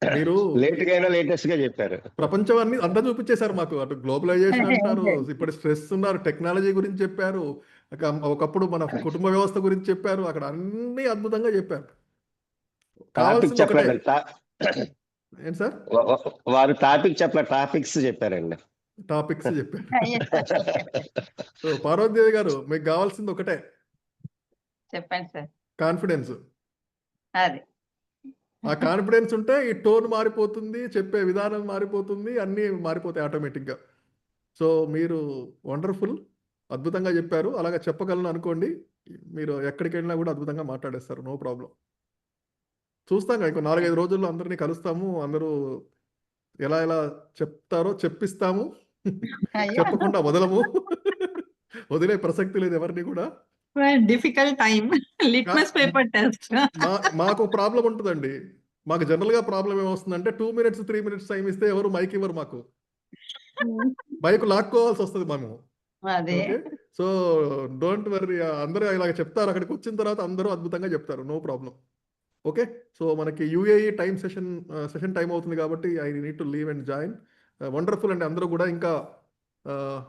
Speaker 3: మీరు
Speaker 10: లేట్‌గా అయినా లేటెస్ట్‌గా చెప్పారు.
Speaker 3: ప్రపంచం అంతా చూపించేశారు మాకు. అటు గ్లోబలైజేషన్ అంటున్నారు, ఇప్పుడు స్ట్రెస్ ఉన్నారు, టెక్నాలజీ గురించి చెప్పారు, ఒకప్పుడు మన కుటుంబ వ్యవస్థ గురించి చెప్పారు. అక్కడ అన్ని అద్భుతంగా చెప్పారు.
Speaker 10: టాపిక్
Speaker 3: కావాల్సింది ఒకటే.
Speaker 10: చెప్పలేదు.
Speaker 3: ఏంటి సార్?
Speaker 10: వారు టాపిక్ చెప్పలేదు, టాపిక్స్ చెప్పారండి.
Speaker 3: టాపిక్స్ చెప్పారు. సో పార్వతీదేవి గారు, మీకు కావాల్సింది ఒకటే,
Speaker 11: చెప్పండి సార్.
Speaker 3: కాన్ఫిడెన్స్.
Speaker 11: అది
Speaker 3: ఆ కాన్ఫిడెన్స్ ఉంటే ఈ టోన్ మారిపోతుంది, చెప్పే విధానం మారిపోతుంది, అన్నీ మారిపోతాయి ఆటోమేటిక్గా. సో మీరు వండర్ఫుల్, అద్భుతంగా చెప్పారు. అలాగే చెప్పగలను అనుకోండి, మీరు ఎక్కడికి వెళ్ళినా కూడా అద్భుతంగా మాట్లాడేస్తారు. No problem. చూస్తాం ఇంకో 4-5 రోజుల్లో అందరినీ కలుస్తాము. అందరూ ఎలా ఎలా చెప్తారో చెప్పిస్తాము. చెప్పకుండా వదలము. వదిలే ప్రసక్తి లేదు ఎవరిని కూడా.
Speaker 4: Difficult time. Litmus paper test.
Speaker 3: మాకు ప్రాబ్లం ఉంటుందండి. మాకు జనరల్గా ప్రాబ్లం ఏమొస్తుందంటే 2 minutes 3 minutes టైం ఇస్తే ఎవరు మైక్ ఇవ్వరు మాకు. మైక్ లాక్కోవాల్సి వస్తుంది మేము.
Speaker 11: అదే
Speaker 3: ఓకే. సో డోంట్ వర్రీ, అందరూ ఇలాగ చెప్తారు. అక్కడికి వచ్చిన తర్వాత అందరూ అద్భుతంగా చెప్తారు. No problem. ఓకే. సో మనకి యూఏఈ టైం సెషన్ టైం అవుతుంది కాబట్టి I need to leave and join. Wonderful అండి. అందరూ కూడా ఇంకా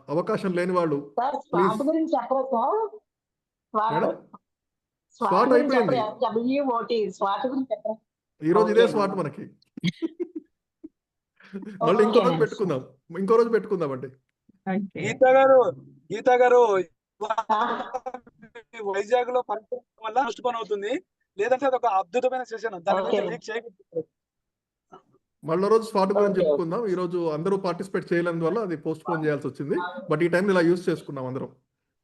Speaker 3: అవకాశం లేని వాళ్ళు
Speaker 6: సార్
Speaker 3: ప్లీజ్.
Speaker 6: స్వాట్ గురించి చెప్పరా సార్?
Speaker 3: మేడం
Speaker 6: స్వాట్
Speaker 3: స్వాట్
Speaker 6: గురించి
Speaker 3: అయిపోయింది.
Speaker 6: చెప్పరా? WOT స్వాట్ గురించి చెప్పరా?
Speaker 3: ఈరోజు ఇదే
Speaker 6: ఓకే.
Speaker 3: స్వాట్ మనకి. మళ్ళీ ఇంకో రోజు పెట్టుకుందాం. ఇంకో రోజు పెట్టుకుందామండి.
Speaker 12: గీతా గారు వైజాగ్ లో పనిచేయడం వల్ల పోస్ట్ పోన్ అవుతుంది. లేదంటే అది ఒక అద్భుతమైన సెషన్. దాని గురించి లీక్ చేయగలుగుతారు.
Speaker 3: మళ్ళీ రోజు స్పాట్ గురించి చెప్పుకుందాం. ఈ రోజు అందరూ పార్టిసిపేట్ చేయలేని వల్ల అది పోస్ట్ పోన్ చేయాల్సి వచ్చింది. బట్ ఈ టైం ఇలా యూజ్ చేసుకున్నాం అందరం.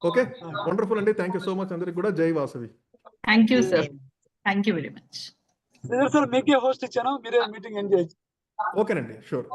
Speaker 3: ఓకే. వండర్ఫుల్ అండి. థ్యాంక్ యూ సో మచ్ అందరికి కూడా. జై Vasavi.
Speaker 4: Thank you sir. Thank you very much.
Speaker 12: Sir మీకే హోస్ట్ ఇచ్చాను, మీరే మీటింగ్ ఎండ్ చేయొచ్చు.
Speaker 3: ఓకేనండి. షూర్.